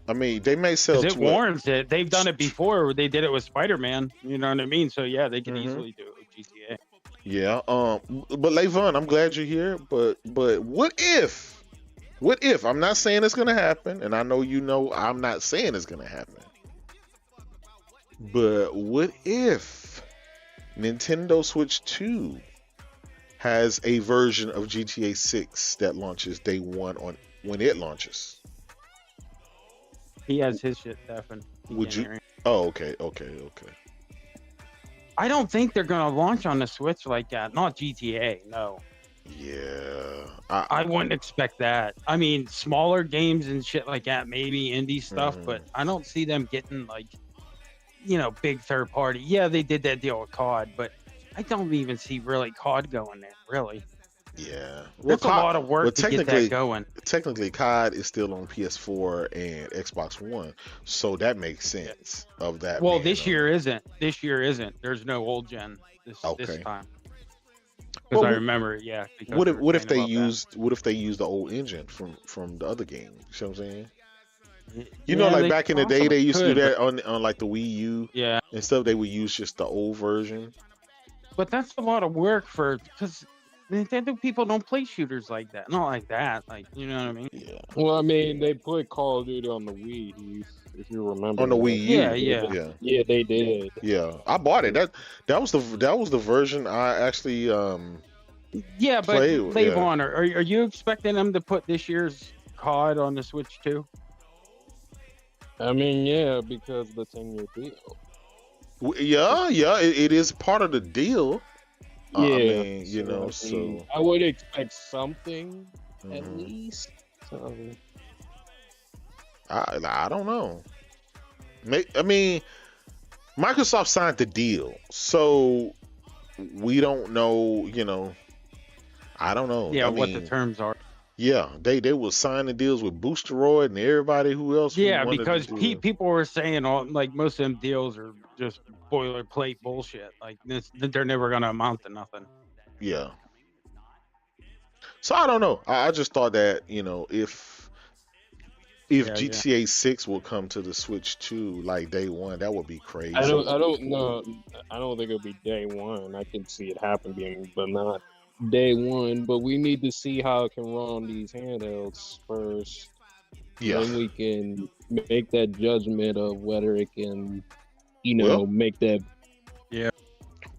I mean they may sell. It warrants it. They've done it before. They did it with Spider-Man. You know what I mean? So yeah, they can easily do it with GTA. Yeah. But Levon, I'm glad you're here. But what if? What if? I'm not saying it's gonna happen, and I know you know I'm not saying it's gonna happen. But what if Nintendo Switch 2 has a version of GTA 6 that launches day one when it launches? He has his shit deafened. Would you? Oh, okay. I don't think they're gonna launch on the Switch like that. Not GTA, no. Yeah. I wouldn't expect that. I mean, smaller games and shit like that, maybe indie stuff, but I don't see them getting like, big third party. Yeah, they did that deal with COD, but I don't even see really COD going there, really. Yeah. That's a lot of work to get that going. Technically, COD is still on PS4 and Xbox One, so that makes sense of that. Well, this year isn't. There's no old gen this time. Because I remember, yeah. What if they used the old engine from the other game? You see what I'm saying? Like back in the day, they used to do that on like the Wii U, and stuff. They would use just the old version. But that's a lot of work because Nintendo people don't play shooters like that. Not like that. Like, you know what I mean? Yeah. Well, I mean, they put Call of Duty on the Wii, if you remember. On the Wii U. Yeah. Yeah, they did. Yeah, I bought it. That was the version I actually Yeah, but Levon, are you expecting them to put this year's COD on the Switch too? I mean, yeah, because the 10-year deal. Yeah, it is part of the deal. Yeah, I mean, so I would expect something at least. So. I don't know. I mean, Microsoft signed the deal, so we don't know. I don't know. Yeah, what the terms are. Yeah, they will sign the deals with Boosteroid and everybody who else. Yeah, because people were saying most of them deals are just boilerplate bullshit. Like they're never gonna amount to nothing. Yeah. So I don't know. I just thought that if GTA 6 will come to the Switch 2 like day one, that would be crazy. I don't know. I don't think it'll be day one. I can see it happening, but not day one. But we need to see how it can run on these handhelds first. Yeah. Then we can make that judgment of whether it can, make that. Yeah.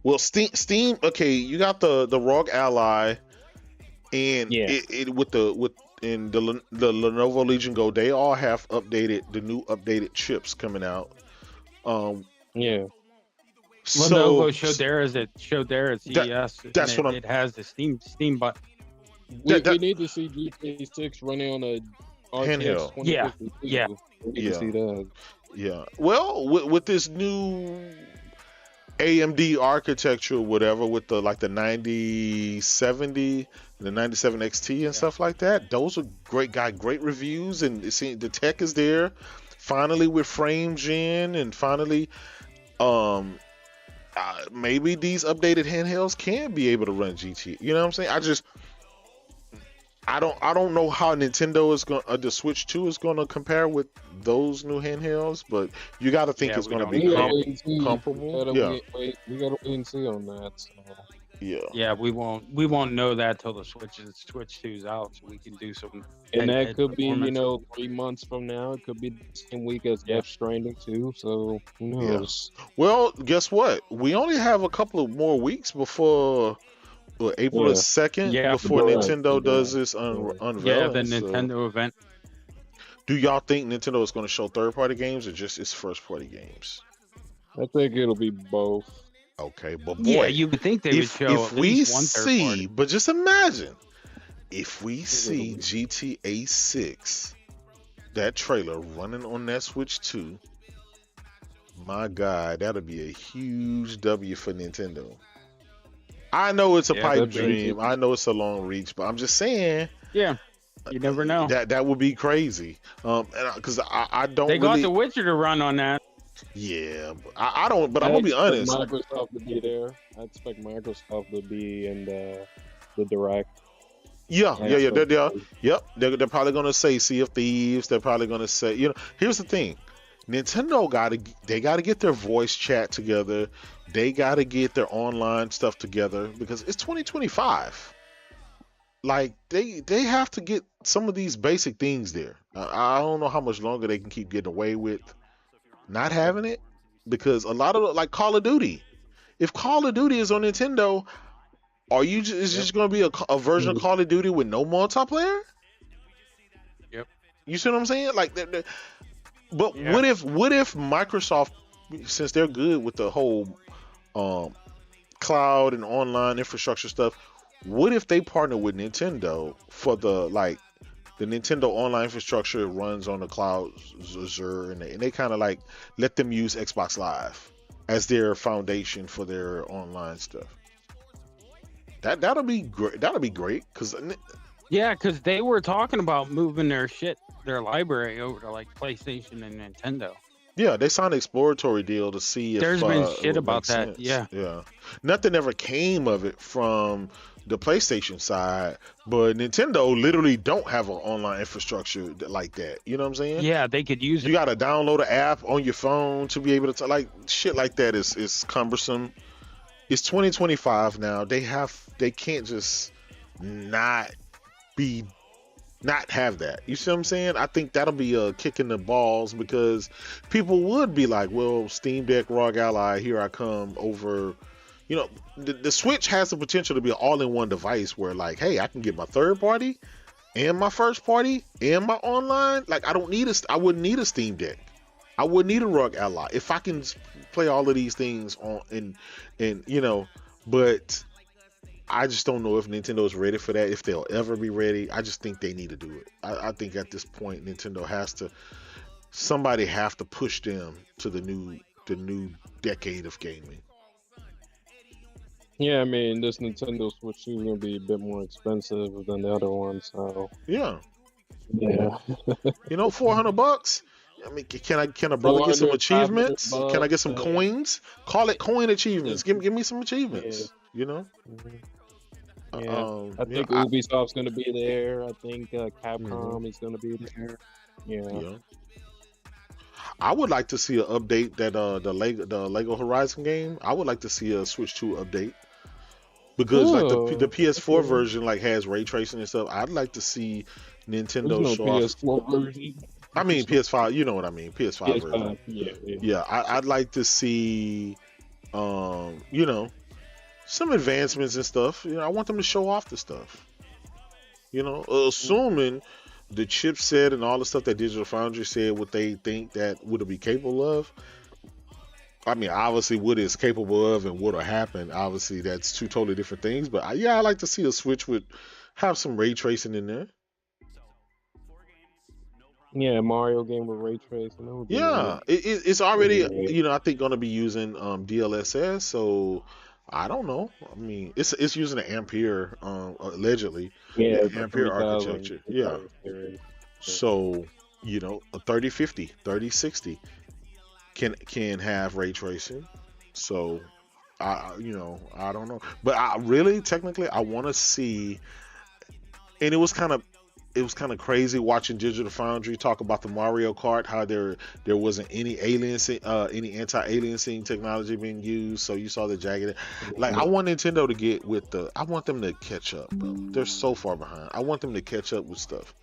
Well, Steam. Okay, you got the ROG Ally, and in the Lenovo Legion Go, they all have the new updated chips coming out. Lenovo showed theirs at CES. That's what it has the Steam button. We need to see GTA 6 running on a handheld. Yeah. See that. Yeah. Well, with this new AMD architecture or whatever, with the 9070, the 97 XT and stuff like that, those are great reviews, and the tech is there. Finally with frame gen, and finally, maybe these updated handhelds can be able to run GT. You know what I'm saying? I don't know how Nintendo is going the Switch 2 is going to compare with those new handhelds, but you got to think it's going to be comparable. We gotta wait and see on that. So. Yeah, we won't know that till the Switch 2's out, so we can do some. And that could be 3 months from now. It could be the same week as Death Stranding too. So who knows? Yeah. Well, guess what? We only have a couple of more weeks before. April 2nd, before Nintendo does this unveiling. Yeah, the Nintendo event. Do y'all think Nintendo is going to show third-party games or just its first-party games? I think it'll be both. Okay, but boy, you would think they would show at least one third party. But just imagine if we see GTA 6, that trailer running on that Switch 2. My God, that'll be a huge W for Nintendo. I know it's a pipe that'd be dream. I know it's a long reach, but I'm just saying. Yeah, you never know. That would be crazy. Because I don't. They got really, The Witcher to run on that. Yeah, I don't. But I'm gonna be honest. Microsoft to be there. I expect Microsoft to be in the direct. Yeah. They're probably gonna say Sea of Thieves. They're probably gonna say, here's the thing. Nintendo gotta get their voice chat together. They gotta get their online stuff together because it's 2025. Like they have to get some of these basic things there. I don't know how much longer they can keep getting away with not having it, because a lot of like Call of Duty. If Call of Duty is on Nintendo, is just going to be a version of Call of Duty with no multiplayer? Yep. You see what I'm saying? Like, but Yeah. what if Microsoft, since they're good with the whole cloud and online infrastructure stuff, what if they partner with Nintendo for the Nintendo online infrastructure runs on the cloud Azure, and they kind of like let them use Xbox Live as their foundation for their online stuff. That'll be great. That'll be great because they were talking about moving their library over to like PlayStation and Nintendo. Yeah, they signed an exploratory deal to see if there's been shit about that. Sense. Yeah. Nothing ever came of it from the PlayStation side, but Nintendo literally don't have an online infrastructure like that. You know what I'm saying? Yeah, they could use it. You got to download an app on your phone to be able to like shit like that is cumbersome. It's 2025 now. They can't just not have that. You see what I'm saying? I think that'll be a kick in the balls because people would be like, well, Steam Deck, ROG Ally, here I come over. The Switch has the potential to be an all-in-one device where like, hey, I can get my third party and my first party and my online. Like I wouldn't need a Steam Deck. I wouldn't need a ROG Ally if I can play all of these things on but I just don't know if Nintendo is ready for that, if they'll ever be ready. I just think they need to do it. I think at this point Nintendo somebody have to push them to the new decade of gaming. Yeah, I mean, this Nintendo Switch 2 is going to be a bit more expensive than the other one, so... Yeah. Yeah. $400? I mean, can a brother get some achievements? Can I get some coins? Call it coin achievements. Give me some achievements, Mm-hmm. Yeah, I think Ubisoft's going to be there. I think Capcom is going to be there. Yeah. I would like to see an update that the Lego Horizon game. I would like to see a Switch 2 update because like the PS4 version like has ray tracing and stuff. I'd like to see Nintendo show PS4 version. I mean PS5. You know what I mean? PS5 version. Yeah. I'd like to see, some advancements and stuff. I want them to show off the stuff. Assuming the chipset and all the stuff that Digital Foundry said what they think that would it be capable of. I mean, obviously what it's capable of and what'll happen, obviously that's two totally different things. But I like to see a Switch have some ray tracing in there. Yeah, Mario game with ray tracing. Yeah, it's already, I think going to be using DLSS. So I don't know. I mean, it's using an Ampere, allegedly. Yeah, Ampere architecture. Yeah. So, a 3050, 3060 can have ray tracing. So, I don't know. But technically, I want to see, and it was kind of crazy watching Digital Foundry talk about the Mario Kart, how there wasn't any any anti-aliasing technology being used. So you saw the jagged. Like I want Nintendo to get with I want them to catch up, bro. They're so far behind. I want them to catch up with stuff.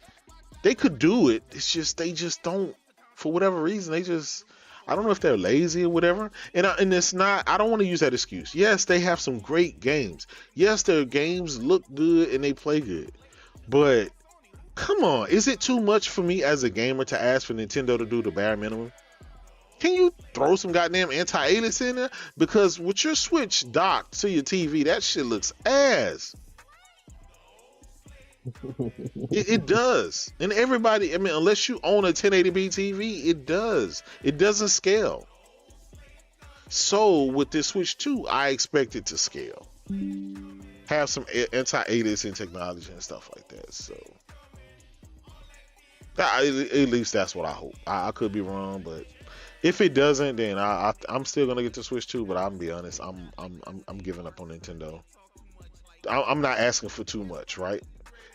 They could do it. It's just they just don't. For whatever reason, I don't know if they're lazy or whatever. And it's not. I don't want to use that excuse. Yes, they have some great games. Yes, their games look good and they play good, but come on, is it too much for me as a gamer to ask for Nintendo to do the bare minimum? Can you throw some goddamn anti-alias in there? Because with your Switch docked to your TV, that shit looks ass. It does. And everybody, I mean, unless you own a 1080p TV, it does. It doesn't scale. So with this Switch 2, I expect it to scale. have some anti-aliasing technology and stuff like that. So at least that's what I hope. I could be wrong, but if it doesn't, then I'm still gonna get the Switch too. But I'm gonna be honest, I'm giving up on Nintendo. I'm not asking for too much, right?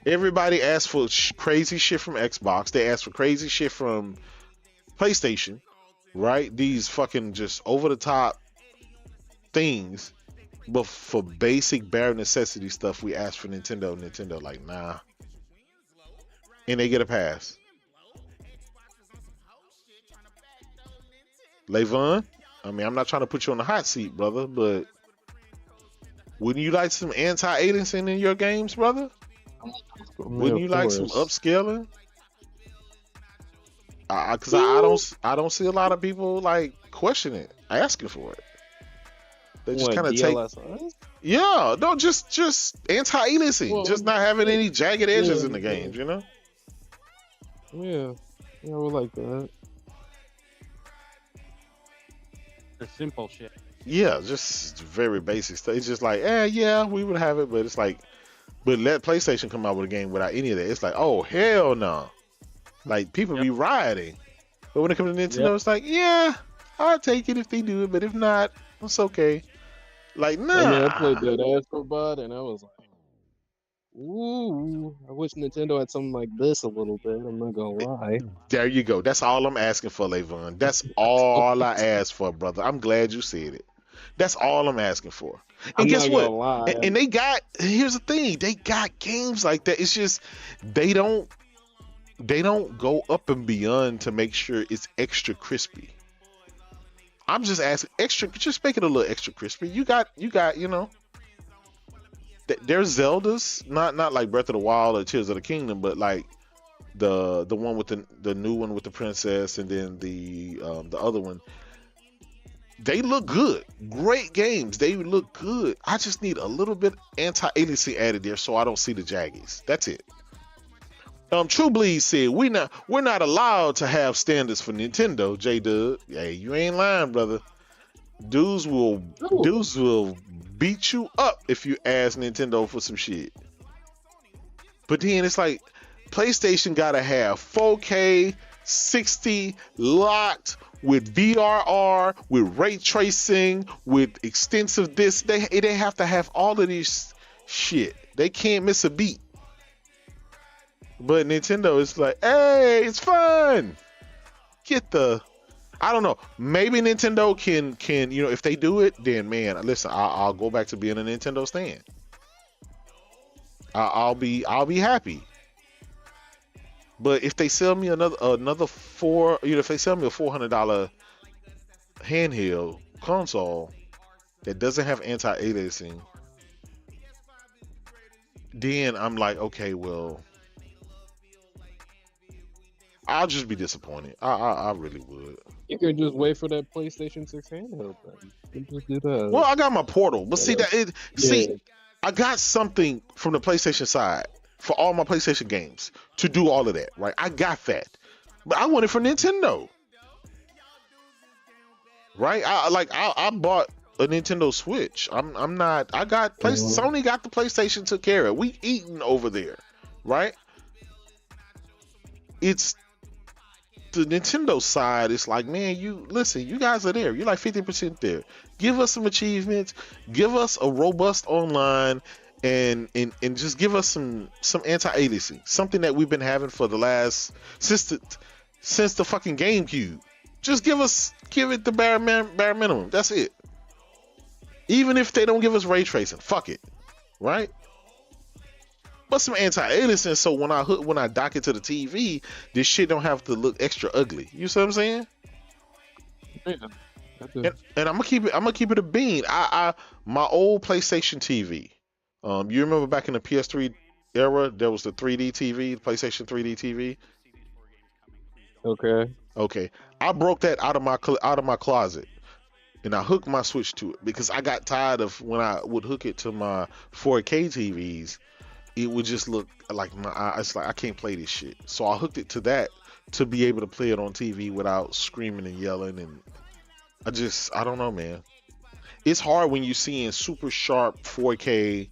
Everybody asks for crazy shit from Xbox. They ask for crazy shit from PlayStation, right? These fucking just over the top things. But for basic bare necessity stuff, we ask for Nintendo. Nintendo like, nah. And they get a pass. Levon, I mean, I'm not trying to put you on the hot seat, brother, but wouldn't you like some anti-aliasing in your games, brother? Wouldn't you like some upscaling? Because I don't see a lot of people like questioning it, asking for it. They just kind of take, yeah, no, just anti-aliasing, just not having any jagged edges in the games, you know? Yeah, I would like that. The simple shit. Yeah, just very basic stuff. It's just like, yeah, we would have it, but it's like, but let PlayStation come out with a game without any of that. It's like, oh hell no, like people be rioting. But when it comes to Nintendo, it's like, yeah, I'll take it if they do it, but if not, it's okay. Like, nah. I mean, I played that Astrobot and I was like, ooh, I wish Nintendo had something like this a little bit. I'm not gonna lie. There you go. That's all I'm asking for, Levon. That's all I asked for, brother. I'm glad you said it. That's all I'm asking for. And guess what? And they got, here's the thing, they got games like that. It's just they don't go up and beyond to make sure it's extra crispy. I'm just asking just make it a little extra crispy. You got, you know, there's Zeldas, not like Breath of the Wild or Tears of the Kingdom, but like the one with the new one with the princess, and then the other one. They look good. Great games. They look good. I just need a little bit anti-aliasing added there so I don't see the jaggies. That's it. True Bleed said we're not allowed to have standards for Nintendo. J-Dub, hey, you ain't lying, brother. Dudes will beat you up if you ask Nintendo for some shit. But then it's like PlayStation gotta have 4K 60 locked with VRR, with ray tracing, with extensive disc. They have to have all of this shit. They can't miss a beat. But Nintendo is like, hey, it's fun. I don't know. Maybe Nintendo can, you know, if they do it, then man, listen, I'll go back to being a Nintendo stan. I'll be happy. But if they sell me another if they sell me a $400 handheld console that doesn't have anti-aliasing, then I'm like, okay, well, I'll just be disappointed. I really would. You could just wait for that PlayStation 6 handheld thing. You can just do that. Well, I got my Portal, but I got something from the PlayStation side for all my PlayStation games to do all of that, right? I got that, but I want it for Nintendo, right? I bought a Nintendo Switch. Sony got the PlayStation, took care of it. We eating over there, right? It's the Nintendo side. It's like, man, you guys are there. You're like 50% there. Give us some achievements. Give us a robust online. And just give us some anti-aliasing, something that we've been having for the last since the fucking GameCube. Just give it the bare minimum. That's it. Even if they don't give us ray tracing, fuck it, right? But some anti-aliasing, so when I dock it to the TV, this shit don't have to look extra ugly. You see what I'm saying? Yeah. And I'm gonna keep it a bean. My old PlayStation TV. You remember back in the PS3 era, there was the 3D TV, the PlayStation 3D TV. Okay. I broke that out of my closet, and I hooked my Switch to it because I got tired of when I would hook it to my 4K TVs, it would just look like my eyes. It's like I can't play this shit. So I hooked it to that to be able to play it on TV without screaming and yelling. And I don't know, man. it's hard when you're seeing super sharp 4K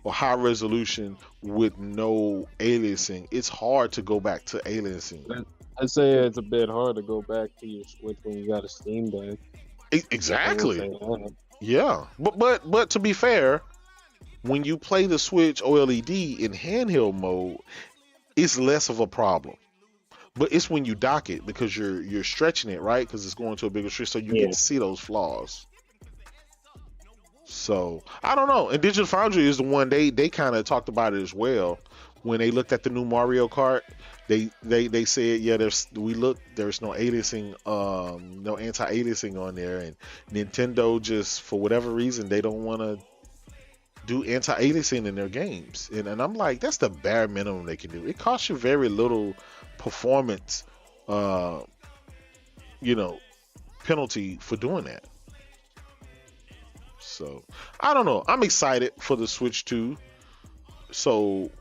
or high resolution with no aliasing. It's hard to go back to aliasing. I'd say it's a bit hard to go back to your Switch when you got a Steam Deck. Exactly. Yeah, but to be fair, when you play the Switch OLED in handheld mode, it's less of a problem. But it's when you dock it because you're stretching it, right? Because it's going to a bigger stretch, so you get to see those flaws. So I don't know. And Digital Foundry is the one they kind of talked about it as well when they looked at the new Mario Kart. They said there's no aliasing, no anti-aliasing on there, and Nintendo just for whatever reason they don't want to do anti-aliasing in their games. And I'm like, that's the bare minimum they can do. It costs you very little performance, penalty for doing that. So I don't know. I'm excited for the Switch 2. So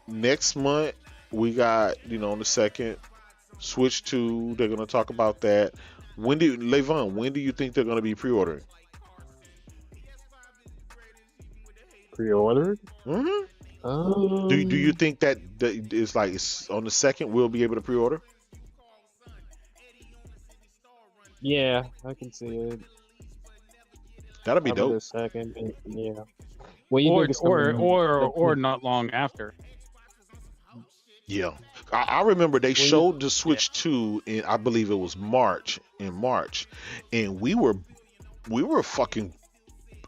next month we got, on the 2nd, Switch 2. They're gonna talk about that. Levon, when do you think they're gonna be pre-ordering? Pre-ordered? Mm-hmm. Do you think that it's like it's on the 2nd we'll be able to pre-order? Yeah, I can see it. That'll be dope. The 2nd, yeah. Well, you or not long after. Yeah, I remember they showed the Switch 2 in, I believe it was March, and we were fucking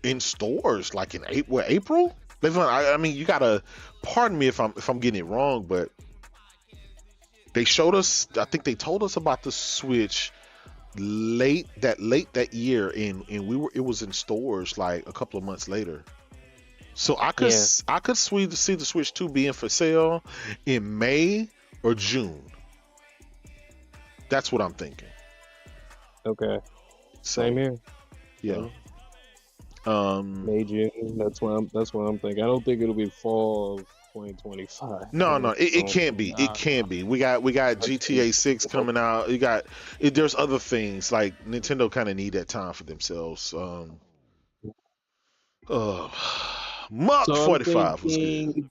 in stores like in April. I mean, you gotta pardon me if I'm getting it wrong, but they showed us. I think they told us about the Switch late that year, and it was in stores like a couple of months later. So I could see the Switch 2 being for sale in May or June. That's what I'm thinking. Okay. Same here. Yeah. May, June. That's what I'm thinking. I don't think it'll be fall of 2025. No, it can't be. It can't be. We got GTA 6 coming out. There's other things like Nintendo kind of need that time for themselves. Mark 45 was good.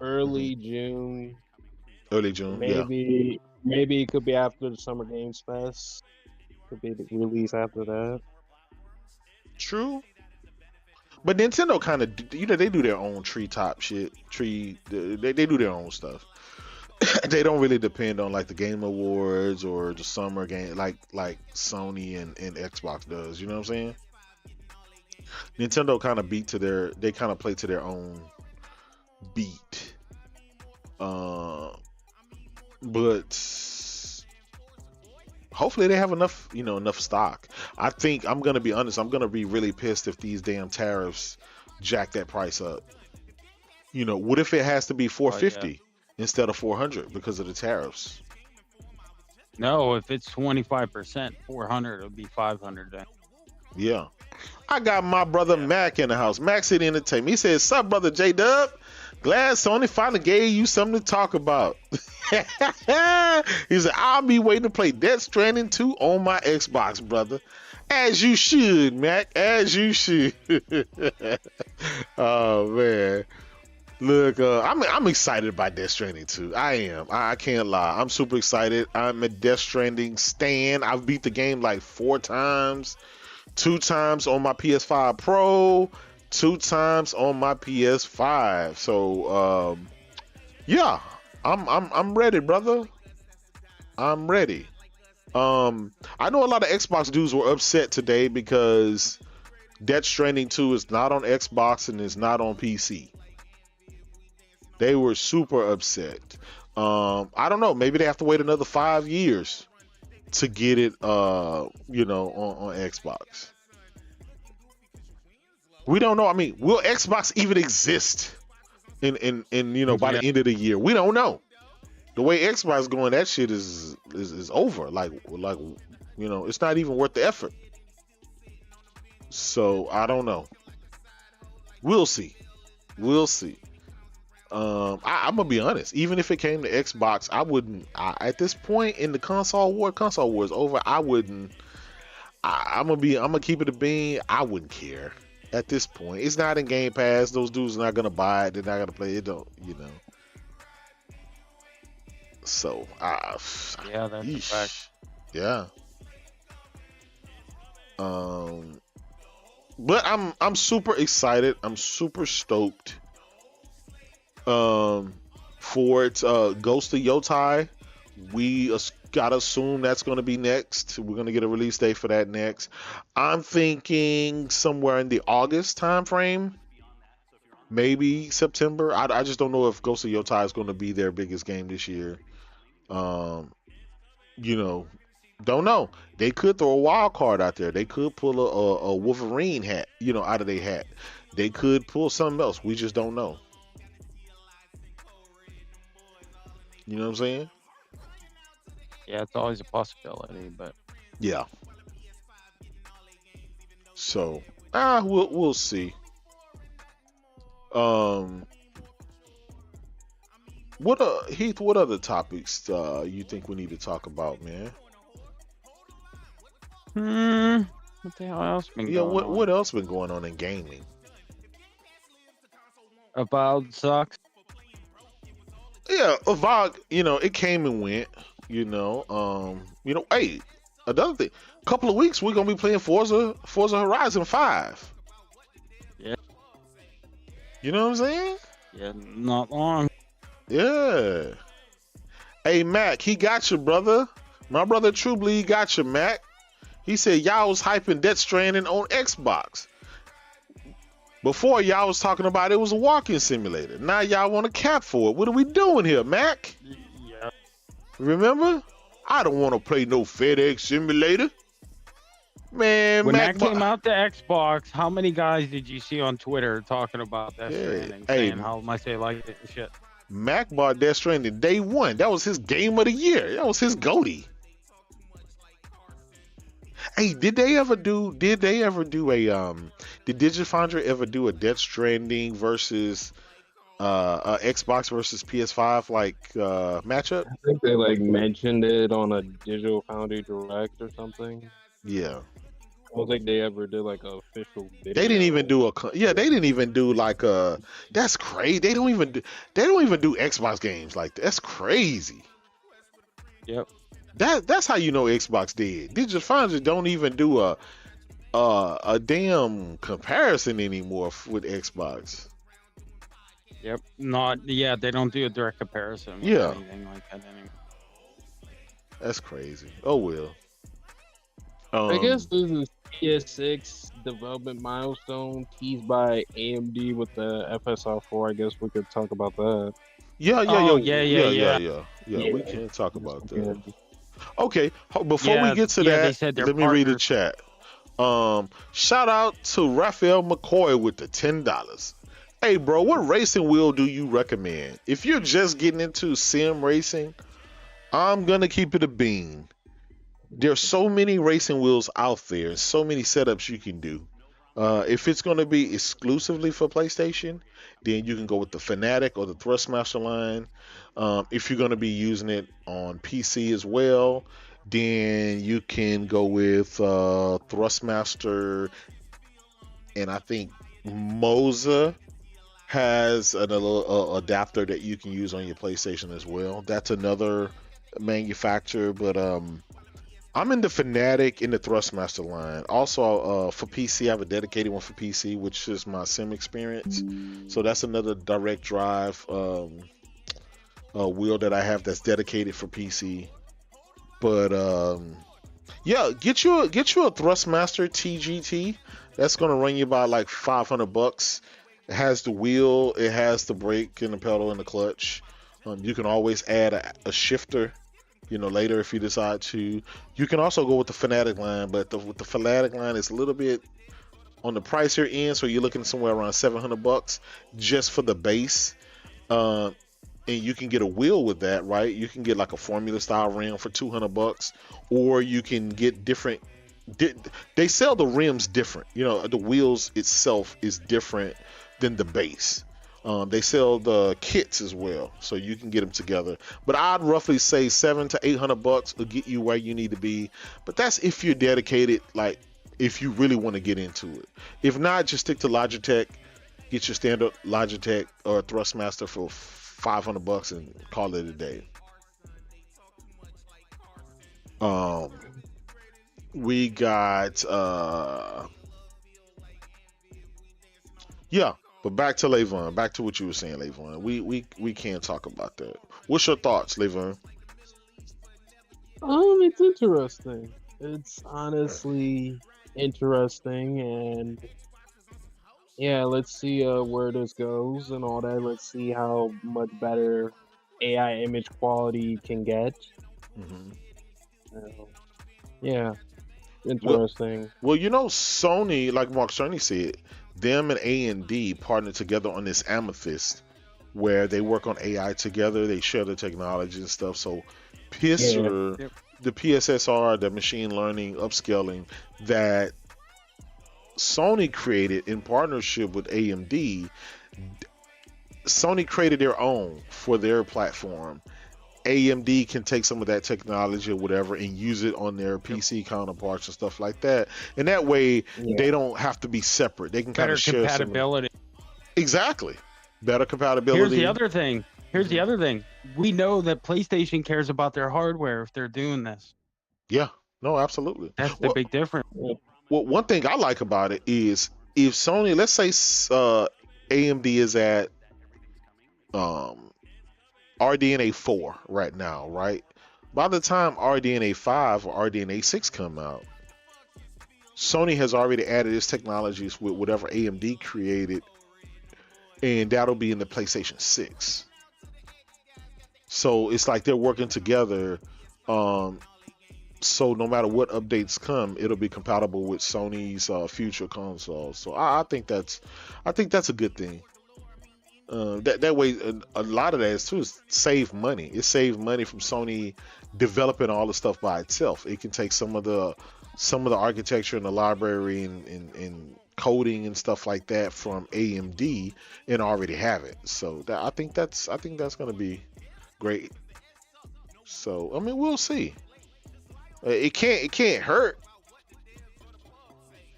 Early June. Maybe it could be after the Summer Games Fest. Could be the release after that. True. But Nintendo kind of, they do their own treetop shit. They do their own stuff. They don't really depend on like the Game Awards or the summer game like Sony and Xbox does. You know what I'm saying? Nintendo kind of they kind of play to their own beat. But hopefully they have enough stock. I think, I'm going to be honest, I'm going to be really pissed if these damn tariffs jack that price up. What if it has to be $450 instead of $400 because of the tariffs? No, if it's 25%, $400, it'll be $500 then. Yeah. I got my brother Mac in the house. Mac City Entertainment. He said, "Sup, brother J-Dub? Glad Sony finally gave you something to talk about." He said, "I'll be waiting to play Death Stranding 2 on my Xbox, brother." As you should, Mac. As you should. Oh, man. Look, I'm excited about Death Stranding 2. I am. I can't lie. I'm super excited. I'm a Death Stranding stan. I've beat the game like 4 times. 2 times on my PS5 Pro, 2 times on my PS5. So, yeah, I'm ready, brother. I'm ready. I know a lot of Xbox dudes were upset today because Death Stranding 2 is not on Xbox and is not on PC. They were super upset. I don't know. Maybe they have to wait another 5 years to get it, on Xbox. We don't know. I mean, will Xbox even exist by the end of the year? We don't know. The way Xbox is going, that shit is over. Like it's not even worth the effort. So I don't know. We'll see. I'm gonna be honest. Even if it came to Xbox, I wouldn't. At this point in the console war is over. I I'm gonna keep it a bean. I wouldn't care at this point. It's not in Game Pass. Those dudes are not gonna buy it. They're not gonna play it. Don't So, yeah, that's a fact. Yeah. But I'm super excited. I'm super stoked. For it, Ghost of Yotei. We gotta assume that's gonna be next. We're gonna get a release date for that next. I'm thinking somewhere in the August time frame. Maybe September. I just don't know if Ghost of Yotei is gonna be their biggest game this year. Don't know. They could throw a wild card out there. They could pull a Wolverine hat, out of their hat. They could pull something else. We just don't know. You know what I'm saying? Yeah, it's always a possibility, but yeah. So, we'll see. Heath, what other topics you think we need to talk about, man? What the hell else been going on? What else been going on in gaming? Avowed sucks. Yeah, Avowed, it came and went, hey, another thing, a couple of weeks we're gonna be playing Forza Horizon 5. Yeah. You know what I'm saying? Yeah, not long. Yeah. Hey, Mac, he got you, brother. My brother True Bleed got you, Mac. He said y'all was hyping Death Stranding on Xbox. Before y'all was talking about it was a walking simulator. Now y'all want a cap for it. What are we doing here, Mac? Yeah. Remember? I don't want to play no FedEx simulator. Man, when Mac that came out to Xbox, how many guys did you see on Twitter talking about Death Stranding, saying how much they liked it and shit? Mac bought Death Stranding day one. That was his game of the year. That was his goatee. Hey, did Digifoundry ever do a Death Stranding versus Xbox versus PS5 matchup? I think they mentioned it on a Digital Foundry Direct or something. Yeah. I don't think they ever did an official video. They didn't even do that's crazy. They don't even do Xbox games like that. That's crazy. Yep. That's how you know Xbox did. Digifoundry don't even do a damn comparison anymore with Xbox. Yep. They don't do a direct comparison with anything like that anymore. That's crazy. Oh well. I guess this is PS6 development milestone teased by AMD with the FSR 4. I guess we could talk about that. Yeah. We can talk about that. Okay, before we get to that, let me read the chat. Shout out to Raphael McCoy with the $10. Hey, bro, what racing wheel do you recommend? If you're just getting into sim racing, I'm gonna keep it a bean. There's so many racing wheels out there, so many setups you can do. If it's going to be exclusively for PlayStation, then you can go with the Fanatic or the Thrustmaster line. If you're going to be using it on PC as well, then you can go with Thrustmaster, and I think Moza has a little adapter that you can use on your PlayStation as well. That's another manufacturer, but I'm in the Fanatic in the Thrustmaster line. Also, for PC, I have a dedicated one for PC, which is my sim experience. So that's another direct drive wheel that I have that's dedicated for PC. But get you a Thrustmaster TGT. That's gonna run you about $500. It has the wheel, it has the brake and the pedal and the clutch. You can always add a shifter, later if you decide to. You can also go with the Fanatic line, but with the Fanatic line, it's a little bit on the pricier end, so you're looking somewhere around $700 just for the base. And you can get a wheel with that, right? You can get a Formula style rim for $200, or you can get different. They sell the rims different. The wheels itself is different than the base. They sell the kits as well, so you can get them together. But I'd roughly say $700 to $800 will get you where you need to be. But that's if you're dedicated, like if you really want to get into it. If not, just stick to Logitech. Get your standard Logitech or Thrustmaster for $500 and call it a day. We got yeah. But back to Levon, back to what you were saying, Levon. We can't talk about that. What's your thoughts, Levon? It's interesting. It's honestly interesting, and yeah, let's see where this goes and all that. Let's see how much better AI image quality can get. Yeah, interesting. Well, you know, Sony, like Mark Cerny said, them and AMD partnered together on this Amethyst, where they work on AI together. They share the technology and stuff. So, PSSR, the PSSR, the machine learning upscaling that Sony created in partnership with AMD, Sony created their own for their platform. AMD can take some of that technology or whatever and use it on their PC counterparts and stuff like that. And that way, they don't have to be separate. They can kind of share compatibility. Exactly. Better compatibility. Here's the other thing. We know that PlayStation cares about their hardware if they're doing this. Yeah. No, absolutely. That's the big difference. Well, one thing I like about it is if Sony, let's say AMD is at RDNA 4 right now, right? By the time RDNA 5 or RDNA 6 come out, Sony has already added its technologies with whatever AMD created, and that'll be in the PlayStation 6. So it's like they're working together. So no matter what updates come, it'll be compatible with Sony's future consoles. So I think that's a good thing. That way, a lot of that is too is save money. It saves money from Sony developing all the stuff by itself. It can take some of the architecture and the library and coding and stuff like that from AMD and already have it. So I think that's going to be great. So I mean, we'll see. It can't hurt.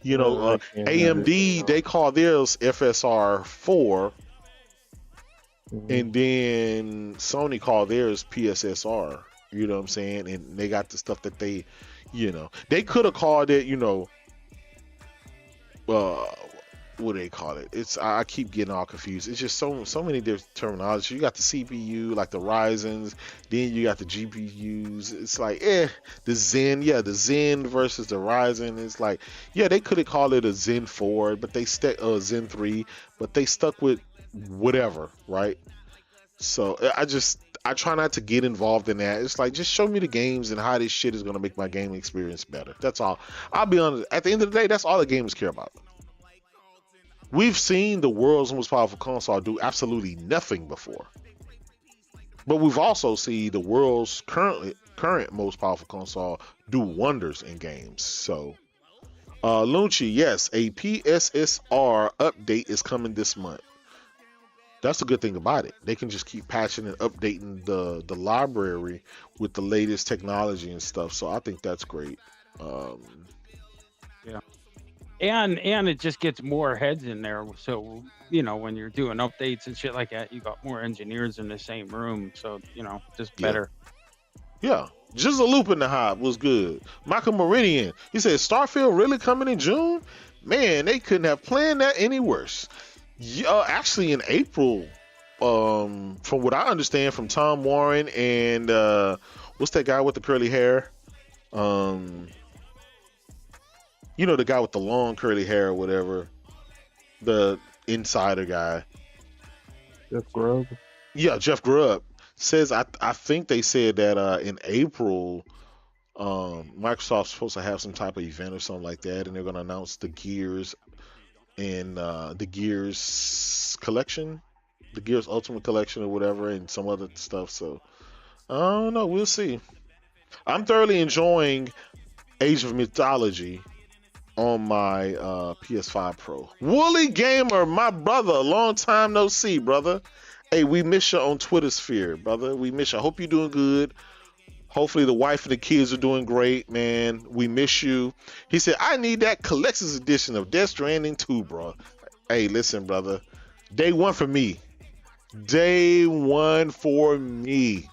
You know, AMD, they call theirs FSR 4. And then Sony called theirs PSSR, you know what I'm saying? And they got the stuff that they, you know, they could have called it, you know, what do they call it? I keep getting all confused. It's just so many different terminology. You got the CPU, like the Ryzens, then you got the GPUs. It's like, the Zen versus the Ryzen. It's like, they could have called it a Zen 4, but they stuck Zen 3, but they stuck with whatever, right? So I try not to get involved in that. It's like, just show me the games and how this shit is going to make my gaming experience better. That's all. I'll be honest, at the end of the day, that's all the gamers care about. We've seen the world's most powerful console do absolutely nothing before, but we've also seen the world's current most powerful console do wonders in games. So Lunchi, yes, a PSSR update is coming this month. That's the good thing about it. They can just keep patching and updating the library with the latest technology and stuff. So I think that's great. And it just gets more heads in there. So, you know, when you're doing updates and shit like that, you got more engineers in the same room. So, you know, just better. Yeah. Just a loop in the hive was good. Michael Meridian, he said, Starfield really coming in June? Man, they couldn't have planned that any worse. Actually, in April, from what I understand from Tom Warren and what's that guy with the curly hair? You know, the guy with the long curly hair or whatever, the insider guy. Jeff Grubb. Yeah, Jeff Grubb says I think they said that in April, Microsoft's supposed to have some type of event or something like that, and they're going to announce the Gears and the Gears collection, the Gears Ultimate Collection or whatever, and some other stuff. So I don't know, we'll see. I'm thoroughly enjoying Age of Mythology on my PS5 Pro. Wooly Gamer, my brother, long time no see, brother. Hey, we miss you on Twitter sphere, brother. We miss you. I hope you're doing good. Hopefully the wife and the kids are doing great, man. We miss you. He said, I need that collector's edition of Death Stranding 2, bro. Hey, listen, brother. Day one for me. Day one for me.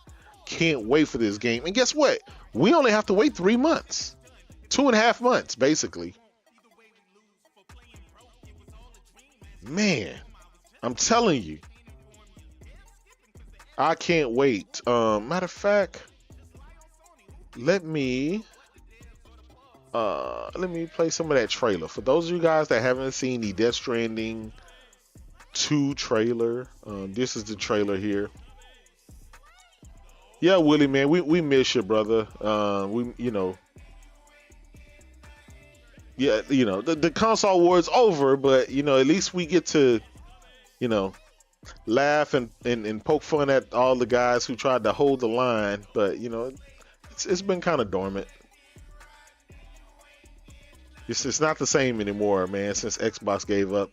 Can't wait for this game. And guess what? We only have to wait 3 months. 2.5 months, basically. Man, I'm telling you. I can't wait. Matter of fact, let me play some of that trailer. For those of you guys that haven't seen the Death Stranding 2 trailer, this is the trailer here. Yeah, Willie, man, we miss you, brother. The console war's over, but at least we get to, laugh and poke fun at all the guys who tried to hold the line. But it's been kind of dormant. It's not the same anymore, man, since Xbox gave up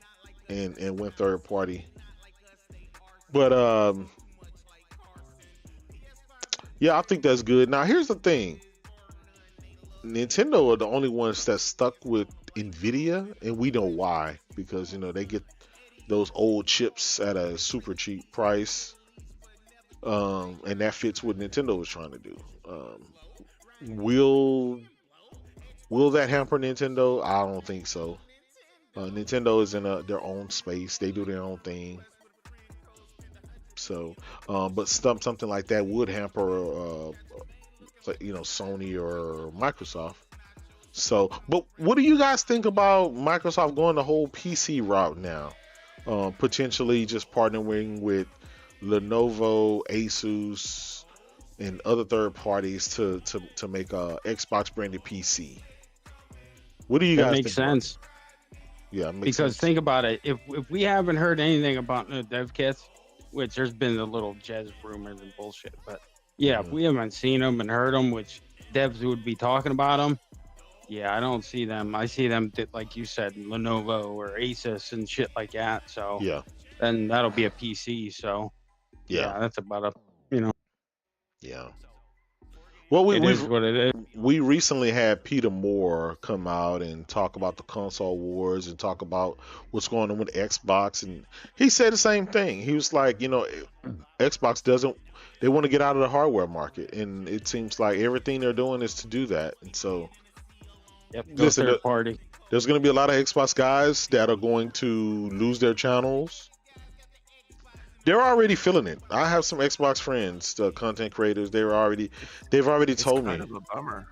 and went third party. But yeah, I think that's good. Now here's the thing. Nintendo are the only ones that stuck with Nvidia, and we know why, because they get those old chips at a super cheap price, and that fits what Nintendo was trying to do. Will that hamper Nintendo? I don't think so. Nintendo is in their own space. They do their own thing. So, but something like that would hamper Sony or Microsoft. So, but what do you guys think about Microsoft going the whole PC route now? Potentially just partnering with Lenovo, Asus, and other third parties to make a Xbox branded PC. What do you guys think? Makes sense. Yeah, it makes because sense. think about it. If we haven't heard anything about no dev kits, which there's been a little jazz rumors and bullshit, but yeah, if we haven't seen them and heard them, which devs would be talking about them, yeah, I don't see them. I see them, like you said, Lenovo or Asus and shit like that. So yeah, then that'll be a PC. So yeah, that's about yeah. Well, it is what it is. We recently had Peter Moore come out and talk about the console wars and talk about what's going on with Xbox, and he said the same thing. He was like, Xbox they want to get out of the hardware market, and it seems like everything they're doing is to do that. And so, listen, third party. There's going to be a lot of Xbox guys that are going to lose their channels. They're already feeling it. I have some Xbox friends, content creators. They've already told me. It's kind of a bummer.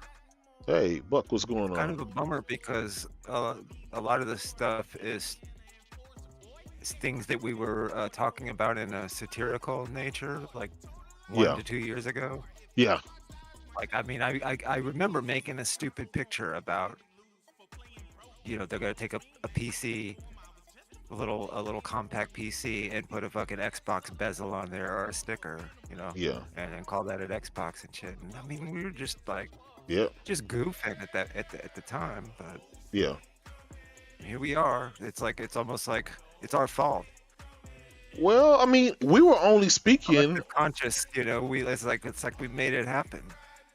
Hey, Buck, what's going on? Kind of a bummer because a lot of this stuff is things that we were talking about in a satirical nature, like 1 to 2 years ago. Yeah. Like, I mean, I remember making a stupid picture about, they're gonna take a PC. A little compact PC and put a fucking Xbox bezel on there or a sticker, and call that an Xbox and shit. And I mean, we were just like, just goofing at the time, but here we are. It's almost like it's our fault. Well, I mean, we were only speaking conscious, it's like we made it happen.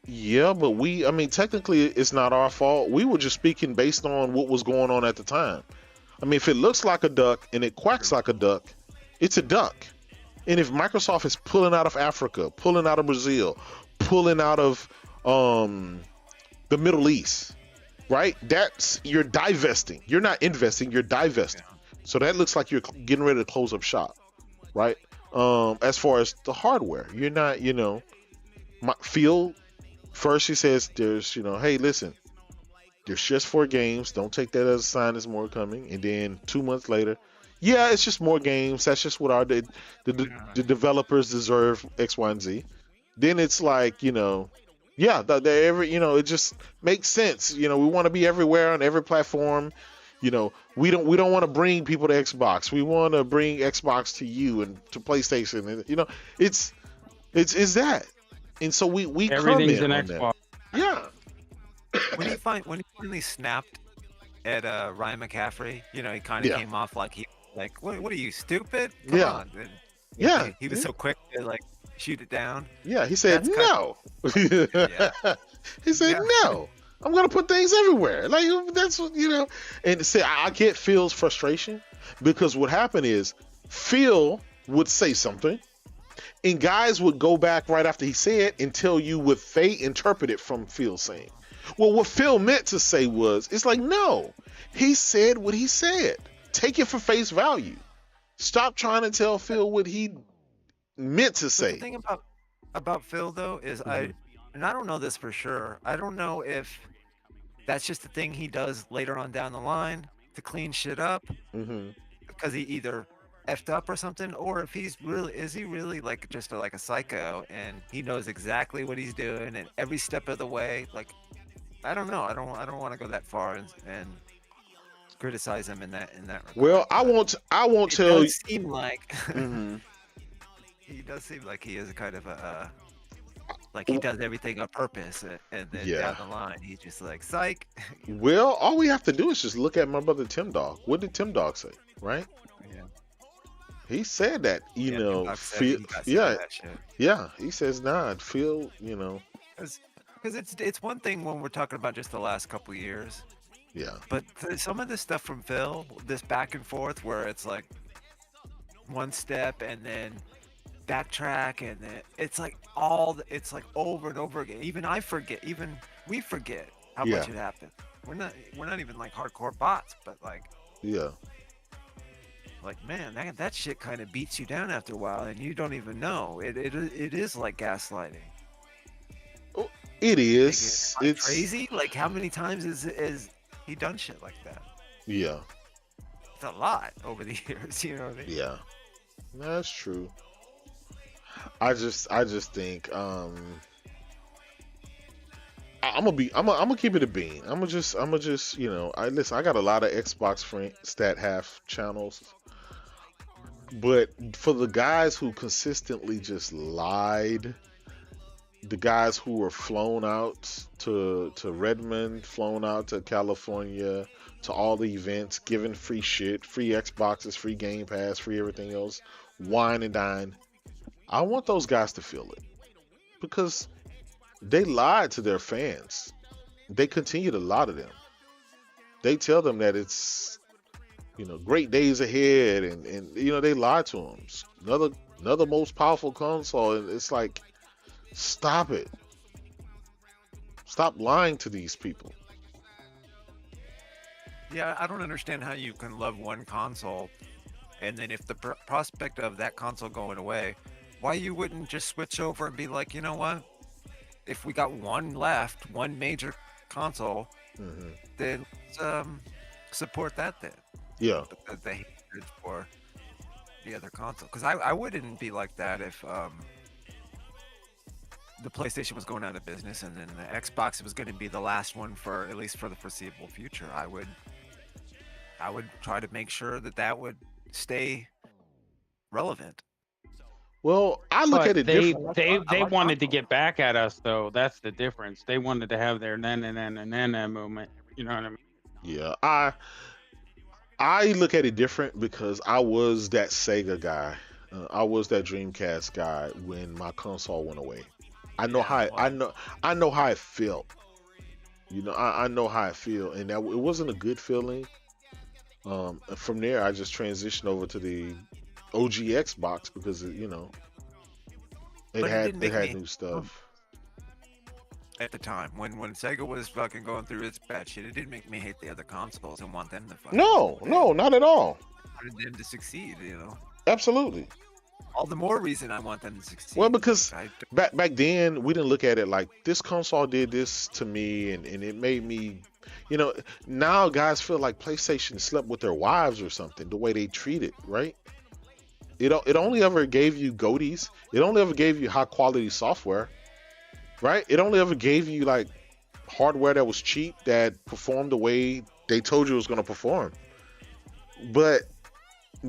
Yeah, but technically it's not our fault. We were just speaking based on what was going on at the time. I mean, if it looks like a duck and it quacks like a duck, it's a duck. And if Microsoft is pulling out of Africa, pulling out of Brazil, pulling out of the Middle East, right? You're divesting. You're not investing, you're divesting. So that looks like you're getting ready to close up shop, right? As far as the hardware, you're not, Phil, first he says there's, hey, listen, there's just 4 games. Don't take that as a sign there's more coming. And then 2 months later, it's just more games. That's just what the developers deserve, X, Y, and Z. Then it's like, it just makes sense. We want to be everywhere on every platform. We don't want to bring people to Xbox. We want to bring Xbox to you and to PlayStation. And, it's that. And so we everything's comment an on Xbox. That. Yeah. When he finally snapped Ryan McCaffrey. You know, he kind of Yeah. came off like what are you, stupid? Come Yeah. on. And Yeah. he was so quick to like shoot it down. Yeah, he said That's kind no. Yeah. He said Yeah. no. I'm gonna put things everywhere. Like that's what you know. And say I get Phil's frustration because what happened is Phil would say something, and guys would go back right after he said and tell you what they interpreted from Phil saying. Well, what Phil meant to say was, it's like no, he said what he said. Take it for face value. Stop trying to tell Phil what he meant to But say. the thing about Phil though is I don't know this for sure. I don't know if that's just the thing he does later on down the line to clean shit up Mm-hmm. because he either effed up or something, or if he really like just like a psycho and he knows exactly what he's doing and every step of the way. Like I don't know. I don't want to go that far and criticize him in that regard. Well, I won't It tell you. does seem like Mhm. he does seem like he is a kind of a like he does everything on purpose, and then Yeah. down the line he's just like psych. Well, all we have to do is just look at my brother Tim Dog. What did Tim Dog say? Right? Yeah. He said that, you Yeah, know, Tupac said Phil, he got sick of yeah, that shit. yeah. He says, nah, Phil, you know, Because it's one thing when we're talking about just the last couple of years, yeah, but some of this stuff from Phil, this back and forth where it's like one step and then backtrack and then it's like it's like over and over again. Even I forget, even we forget how much Yeah. it happened. We're not even like hardcore bots, but like yeah. man, that shit kind of beats you down after a while and you don't even know. It is like gaslighting. It Like, is. am I It's crazy. Like how many times is he done shit like that? yeah, It's a lot over the years, you know what I mean? yeah. That's true. I just think I'm gonna keep it a bean. I'm gonna just you know, I got a lot of Xbox stat half channels, but for the guys who consistently just lied, the guys who were flown out to Redmond, flown out to California, to all the events, giving free shit, free Xboxes, free Game Pass, free everything else, wine and dine. I want those guys to feel it because they lied to their fans. They continue to lie to them. They tell them that it's, you know, great days ahead, and you know, they lie to them. Another most powerful console, and it's like, stop it. Stop lying to these people. Yeah, I don't understand how you can love one console, and then if the prospect of that console going away, why you wouldn't just switch over and be like, you know what? If we got one left, one major console, then support that then. Yeah. The hatred for the other console, because I wouldn't be like that if the PlayStation was going out of business and then the Xbox was going to be the last one for at least for the foreseeable future. I would try to make sure that would stay relevant. Well, I look at it different. They wanted to get back at us though. That's the difference. They wanted to have their na moment. You know what I mean? Yeah, I look at it different because I was that Sega guy. I was that Dreamcast guy when my console went away. I know I know how it felt. You know, I know how I feel, and that it wasn't a good feeling. From there, I just transitioned over to the OG Xbox because you know it had new stuff. At the time, when Sega was fucking going through its bad shit, it didn't make me hate the other consoles and want them to fucking No, not at all. I wanted them to succeed, you know. Absolutely. All the more reason I want them to succeed. Well, because I- back then we didn't look at it like this console did this to me, and it made me, you know. Now guys feel like PlayStation slept with their wives or something. The way they treat it, right? It only ever gave you goatees. It only ever gave you high quality software, right? It only ever gave you like hardware that was cheap that performed the way they told you it was going to perform. But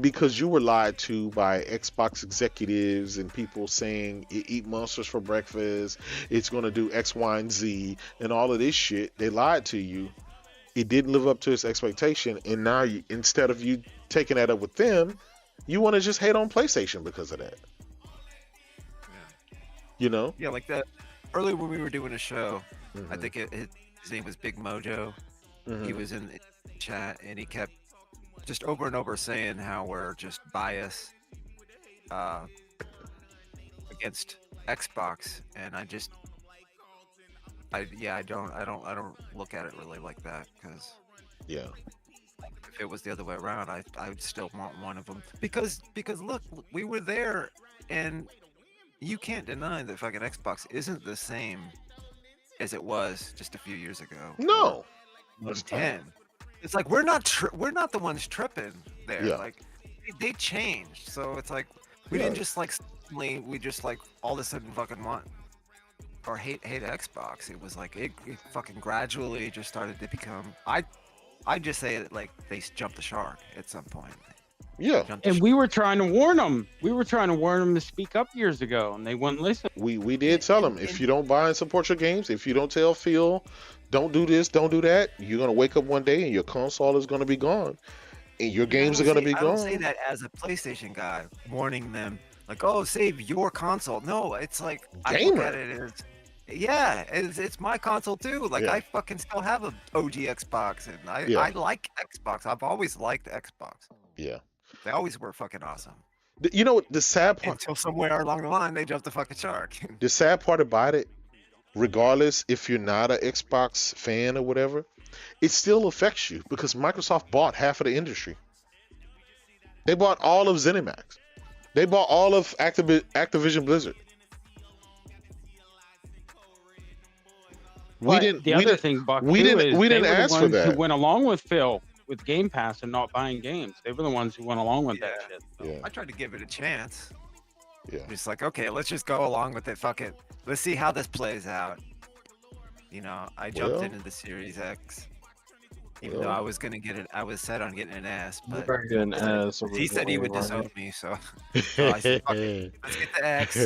because you were lied to by Xbox executives and people saying eat monsters for breakfast, it's going to do X, Y, and Z, and all of this shit, they lied to you. it didn't live up to its expectation, and now instead of you taking that up with them, you want to just hate on PlayStation because of that. Yeah. You know? Yeah, like that. Earlier when we were doing a show, Mm-hmm. I think his name was Big Mojo. Mm-hmm. He was in the chat, and he kept just over and over saying how we're just biased against Xbox, and I don't look at it really like that, because Yeah. if it was the other way around, I would still want one of them, because look, we were there, and you can't deny that fucking Xbox isn't the same as it was just a few years ago. No. or It's 10. It's like we're not the ones tripping there. Yeah. Like they changed, so it's like we didn't just like suddenly we just like all of a sudden fucking want or hate Xbox. It was like it fucking gradually just started to become. I just say it like they jumped the shark at some point. Yeah. And we were trying to warn them. We were trying to warn them to speak up years ago, and they wouldn't listen. We did tell them, if you don't buy and support your games, if you don't tell Phil, don't do this, don't do that, you're gonna wake up one day and your console is gonna be gone, and your games are gonna be I don't gone. say that as a PlayStation guy, warning them like, "Oh, save your console." No, it's like I look at it as, yeah, it's my console too. Like I fucking still have a OG Xbox, and I like Xbox. I've always liked Xbox. Yeah. They always were fucking awesome. You know what the sad part? Until somewhere along the line, they jumped the fucking shark. The sad part about it, regardless if you're not an Xbox fan or whatever, it still affects you because Microsoft bought half of the industry. They bought all of ZeniMax. They bought all of Activision Blizzard. We didn't ask for that. Who went along with Phil with Game Pass and not buying games? They were the ones who went along with that shit. So. Yeah. I tried to give it a chance. Yeah. Just like, okay, let's just go along with it. Fuck it. Let's see how this plays out. You know, I jumped into the Series X. Even though I was gonna get it, I was set on getting an S, but he said he would disown me, so I said, "Fuck it, let's get the X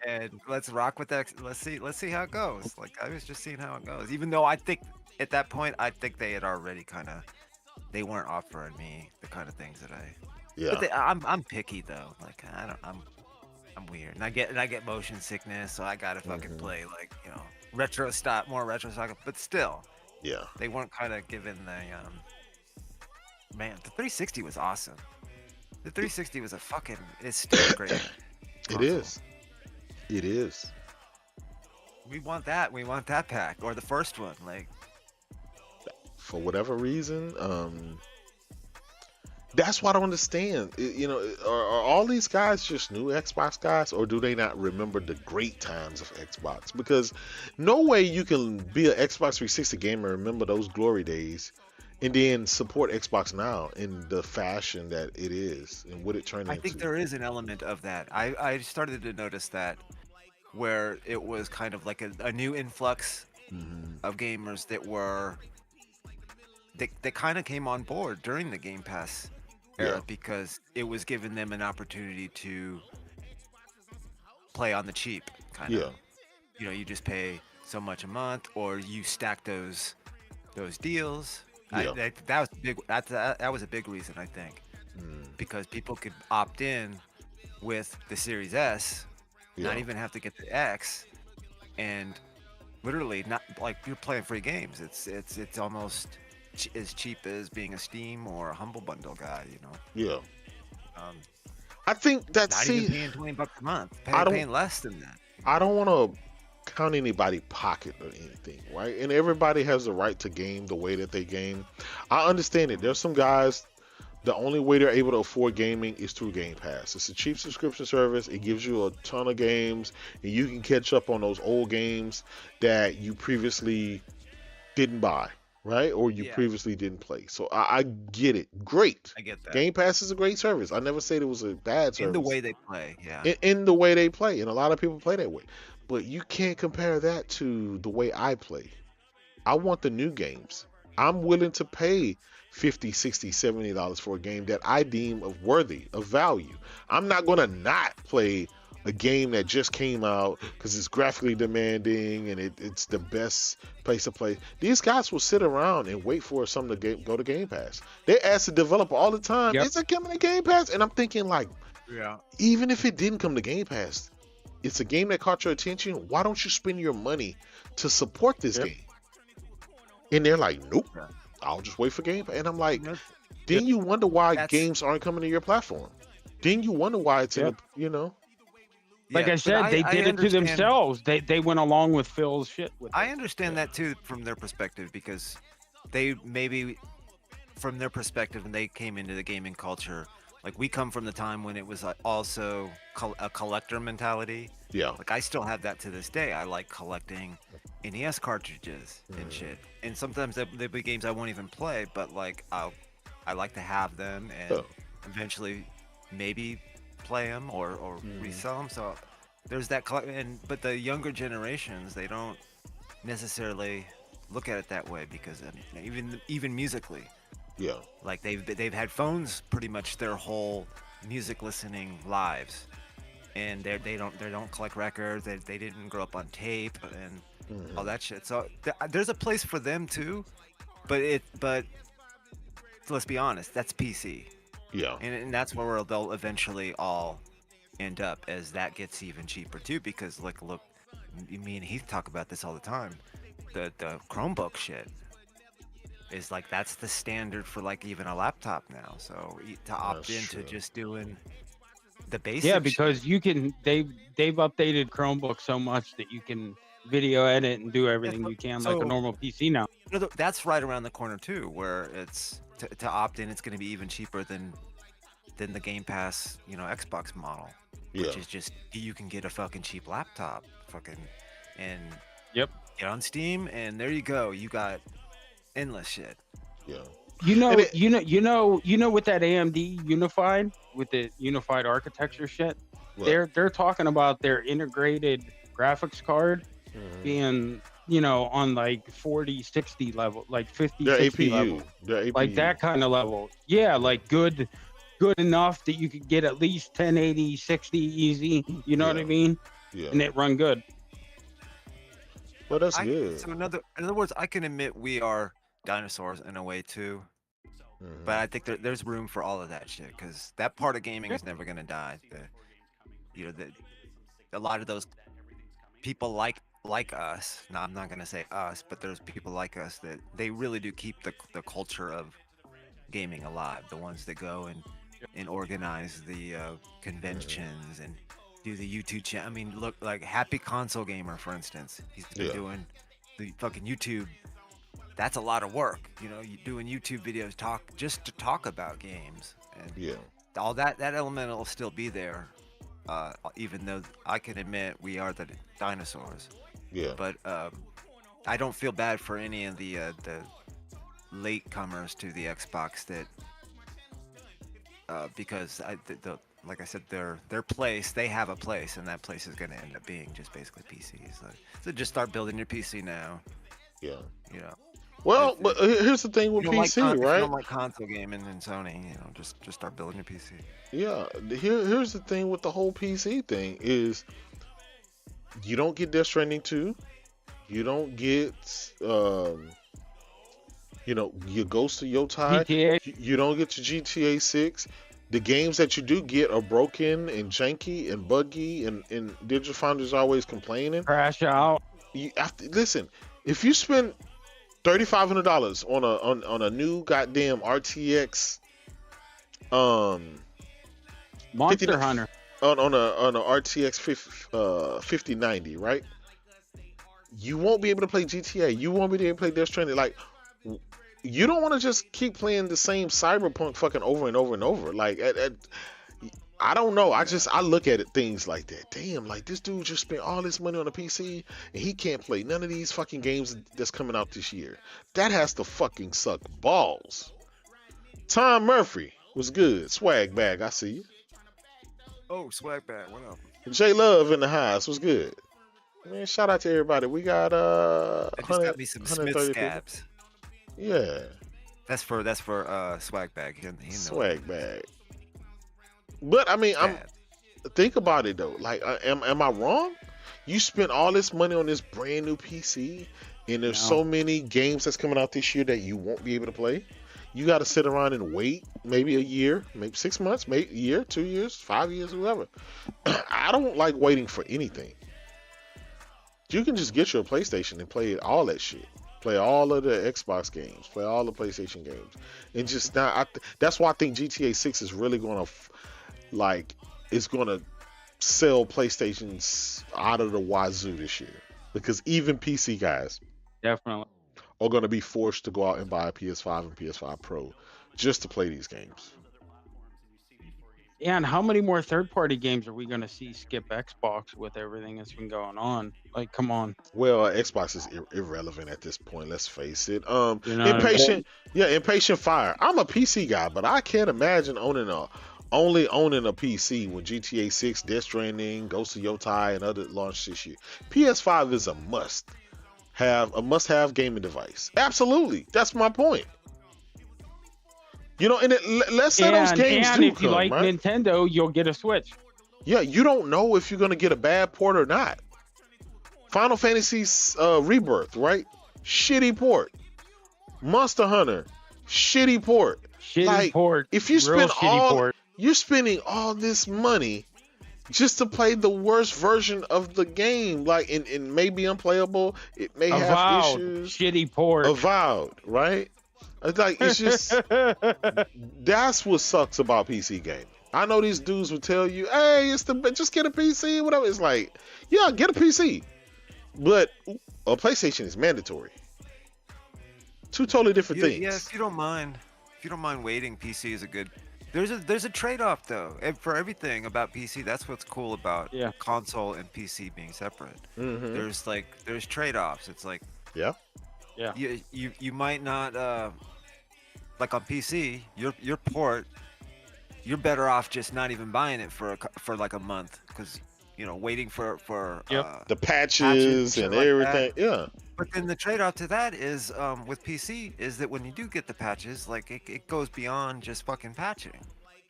and let's rock with X. Let's see how it goes." Like I was just seeing how it goes, even though I think at that point I think they had already they weren't offering me the kind of things that I. Yeah. But I'm picky though. Like I'm weird, and I get motion sickness, so I gotta fucking play like more retro stock, but still. Yeah. They weren't kind of given the man. The 360 was awesome. The 360 was it's still great. It is. It is. We want that. We want that pack or the first one. Like for whatever reason, that's what I don't understand. Are all these guys just new Xbox guys, or do they not remember the great times of Xbox? Because no way you can be an Xbox 360 gamer and remember those glory days and then support Xbox now in the fashion that it is and what it turned into. I think there is an element of that. I started to notice that where it was kind of like a new influx of gamers that were they kind of came on board during the Game Pass era because it was giving them an opportunity to play on the cheap, kind of. You know, you just pay so much a month, or you stack those deals. That was a big reason, I think, because people could opt in with the Series S, not even have to get the X, and literally not like you're playing free games. It's almost as cheap as being a Steam or a Humble Bundle guy, Yeah. I think that's not even paying $20 a month. Paying less than that. I don't want to count anybody's pocket or anything, right? And everybody has the right to game the way that they game. I understand it. There's some guys, the only way they're able to afford gaming is through Game Pass. It's a cheap subscription service. It gives you a ton of games, and you can catch up on those old games that you previously didn't buy. Right? Or you previously didn't play. So I get it. Great. I get that. Game Pass is a great service. I never said it was a bad service. In the way they play, In the way they play. And a lot of people play that way. But you can't compare that to the way I play. I want the new games. I'm willing to pay $50, $60, $70 for a game that I deem of worthy, of value. I'm not going to not play a game that just came out because it's graphically demanding and it's the best place to play. These guys will sit around and wait for something to go to Game Pass. They ask the developer all the time, Yep. is it coming to Game Pass? And I'm thinking like, Yeah. even if it didn't come to Game Pass, it's a game that caught your attention. Why don't you spend your money to support this Yep. game? And they're like, nope, Yeah. I'll just wait for Game Pass. And I'm like, That's- then you wonder why That's- games aren't coming to your platform. Then you wonder why it's in Yep. the, you know. Like yeah, I but said, they did it to understand- themselves. They went along with Phil's shit. With I it. understand that too from their perspective because they maybe from their perspective when they came into the gaming culture, like we come from the time when it was also a collector mentality. Yeah. Like I still have that to this day. I like collecting NES cartridges and shit. And sometimes they'll be games I won't even play, but like I like to have them and Oh. eventually maybe play them or resell them. So there's that but the younger generations, they don't necessarily look at it that way because even musically, Yeah. like they've had phones pretty much their whole music listening lives, and they don't collect records. They didn't grow up on tape and all that shit. So there's a place for them too, but let's be honest, that's PC, Yeah. and that's where they'll eventually all end up as that gets even cheaper too. Because look, me and Heath talk about this all the time. The Chromebook shit is like that's the standard for like even a laptop now. So to opt That's into true. just doing the basic Yeah, because you can. They've updated Chromebook so much that you can video edit and do everything you can like a so- normal PC now. that's right around the corner too, where it's to opt in, it's going to be even cheaper than the Game Pass, Xbox model, Yeah. which is just you can get a fucking cheap laptop, and Yep. get on Steam, and there you go, you got endless shit. Yeah. You know, And it- you know, with that AMD unified, with the unified architecture shit, What? they're talking about their integrated graphics card being, on like 40, 60 level, like 50, Their 60 APU. level, Their APU. like that kind of level. Yeah, like good enough that you could get at least 1080, 60 easy. You know what I Yeah. mean? Yeah. And it run good. Well, that's good. So in other words, I can admit we are dinosaurs in a way too, but I think there's room for all of that shit because that part of gaming is never gonna die. A lot of those people like us. No, I'm not gonna say us, but there's people like us that they really do keep the culture of gaming alive. The ones that go and organize the conventions and do the YouTube channel. I mean, look, like Happy Console Gamer, for instance. He's been Yeah. doing the fucking YouTube. That's a lot of work, you doing YouTube videos just to talk about games, and Yeah. all that element will still be there, even though I can admit we are the dinosaurs. Yeah. But I don't feel bad for any of the latecomers to the Xbox that because like I said, their place, they have a place, and that place is going to end up being just basically PCs. So just start building your PC now. Yeah. If- Well, but here's the thing with If you don't PC, like if you right? don't like console gaming and Sony, just start building your PC. Yeah. Here's the thing with the whole PC thing is you don't get Death Stranding 2. You don't get your Ghost of Yotei. GTA. You don't get your GTA 6. The games that you do get are broken and janky and buggy, and Digital Foundry's always complaining. Crash out. You have to listen. If you spend $3,500 on a new goddamn RTX, Monster 59 Hunter. on a RTX 5090, right? You won't be able to play GTA. You won't be able to play Death Stranding. Like, you don't want to just keep playing the same Cyberpunk fucking over and over and over. Like, I don't know. I look at things like that. Damn, like this dude just spent all this money on a PC and he can't play none of these fucking games that's coming out this year. That has to fucking suck balls. Tom Murphy was good. Swag bag, I see you. Oh, swag bag, what up? J Love in the house was good. Man, shout out to everybody. We got I just got me some Smith 130 people. scabs. Yeah, That's for swag bag. He knows. swag bag. But I mean, Scabs. think about it though. Like, am I wrong? You spent all this money on this brand new PC, and there's so many games that's coming out this year that you won't be able to play. You got to sit around and wait maybe a year, maybe 6 months, maybe a year, 2 years, 5 years, whatever. I don't like waiting for anything. You can just get your PlayStation and play all that shit. Play all of the Xbox games, play all the PlayStation games, and just now. That's why I think GTA 6 is really gonna, it's gonna sell PlayStations out of the wazoo this year, because even PC guys Definitely. are gonna be forced to go out and buy a PS5 and PS5 Pro just to play these games. And how many more third-party games are we going to see skip Xbox with everything that's been going on? Like, come on. Well, Xbox is irrelevant at this point. Let's face it. You know Impatient Fire. I'm a PC guy, but I can't imagine only owning a PC when GTA 6, Death Stranding, Ghost of Yotei, and other launched this year. PS5 is a must-have gaming device. Absolutely, that's my point. You know, and let's say those games and do if you come, like right? Nintendo, you'll get a Switch. Yeah, you don't know if you're gonna get a bad port or not. Final Fantasy's Rebirth, right? Shitty port. Monster Hunter, shitty port. Shitty port. If you Real spend shitty port. you're spending all this money just to play the worst version of the game, like, and maybe unplayable. It may have issues. Shitty port. Avowed, right? It's like, it's just that's what sucks about PC gaming. I know these dudes will tell you, "Hey, just get a PC, whatever." It's like, yeah, get a PC, but a PlayStation is mandatory. Two totally different things. Yeah, if you don't mind waiting, PC is a good. There's a trade-off though, and for everything about PC. That's what's cool about console and PC being separate. Mm-hmm. There's trade-offs. It's like yeah. You might not like on PC your port. You're better off just not even buying it for like a month, because waiting for the patches and everything. Yeah. But then the trade-off to that is with PC is that when you do get the patches, like it goes beyond just fucking patching.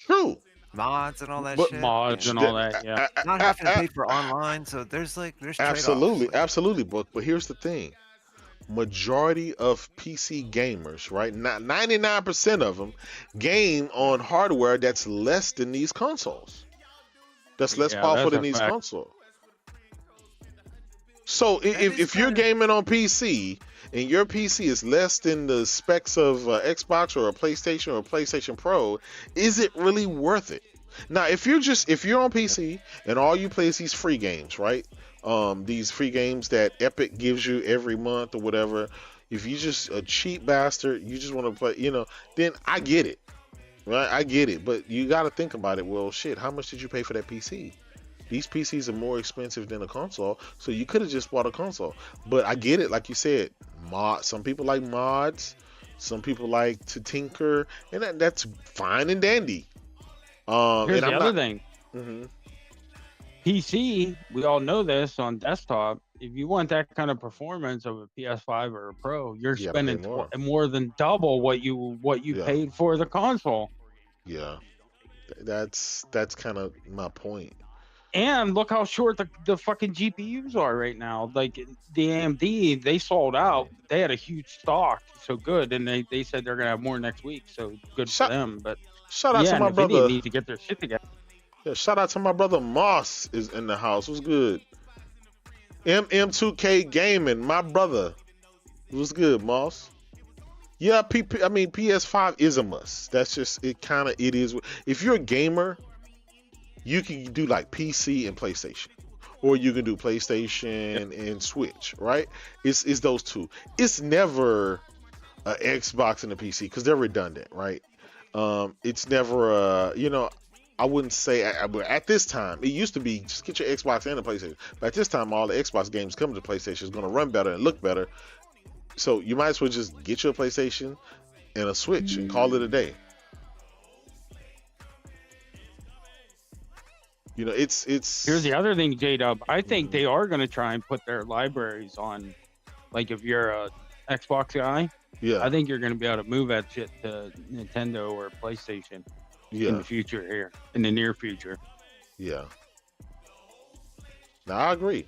True. Mods and all that shit. Mods and all that. Yeah. Not having to pay for online, so there's trade-offs. Absolutely. But here's the thing. Majority of PC gamers, right? Not 99% of them game on hardware that's less than these consoles. That's less powerful than these consoles. So if you're gaming on PC and your PC is less than the specs of Xbox or a PlayStation or a PlayStation Pro, is it really worth it? Now, if you're on PC and all you play is these free games, right? These free games that Epic gives you every month or whatever. If you just a cheap bastard, you just want to play, then I get it, right? I get it, but you got to think about it. Well, shit, how much did you pay for that PC? These PCs are more expensive than a console, so you could have just bought a console. But I get it, like you said, some people like mods, some people like to tinker, and that's fine and dandy. Here's the other thing. Mm-hmm. PC, we all know this on desktop. If you want that kind of performance of a PS5 or a Pro, you're spending more than double what you paid for the console. Yeah, that's kind of my point. And look how short the fucking GPUs are right now. Like the AMD, they sold out. They had a huge stock, so good, and they said they're gonna have more next week. So good for them. But shout out to my brother. Nvidia need to get their shit together. Yeah, shout out to my brother Moss is in the house. What's good? MM2K Gaming, my brother. What's good, Moss? Yeah, PS5 is a must. That's just it. It is. If you're a gamer, you can do like PC and PlayStation, or you can do PlayStation and Switch. Right? It's those two. It's never an Xbox and a PC because they're redundant, right? It's never I wouldn't say at this time. It used to be just get your Xbox and a PlayStation. But at this time, all the Xbox games coming to PlayStation is going to run better and look better. So you might as well just get your PlayStation and a Switch and call it a day. It's. Here's the other thing, J-Dub. I think they are going to try and put their libraries on. Like if you're a Xbox guy, I think you're going to be able to move that shit to Nintendo or PlayStation. In the future here, in the near future. Yeah. Now I agree.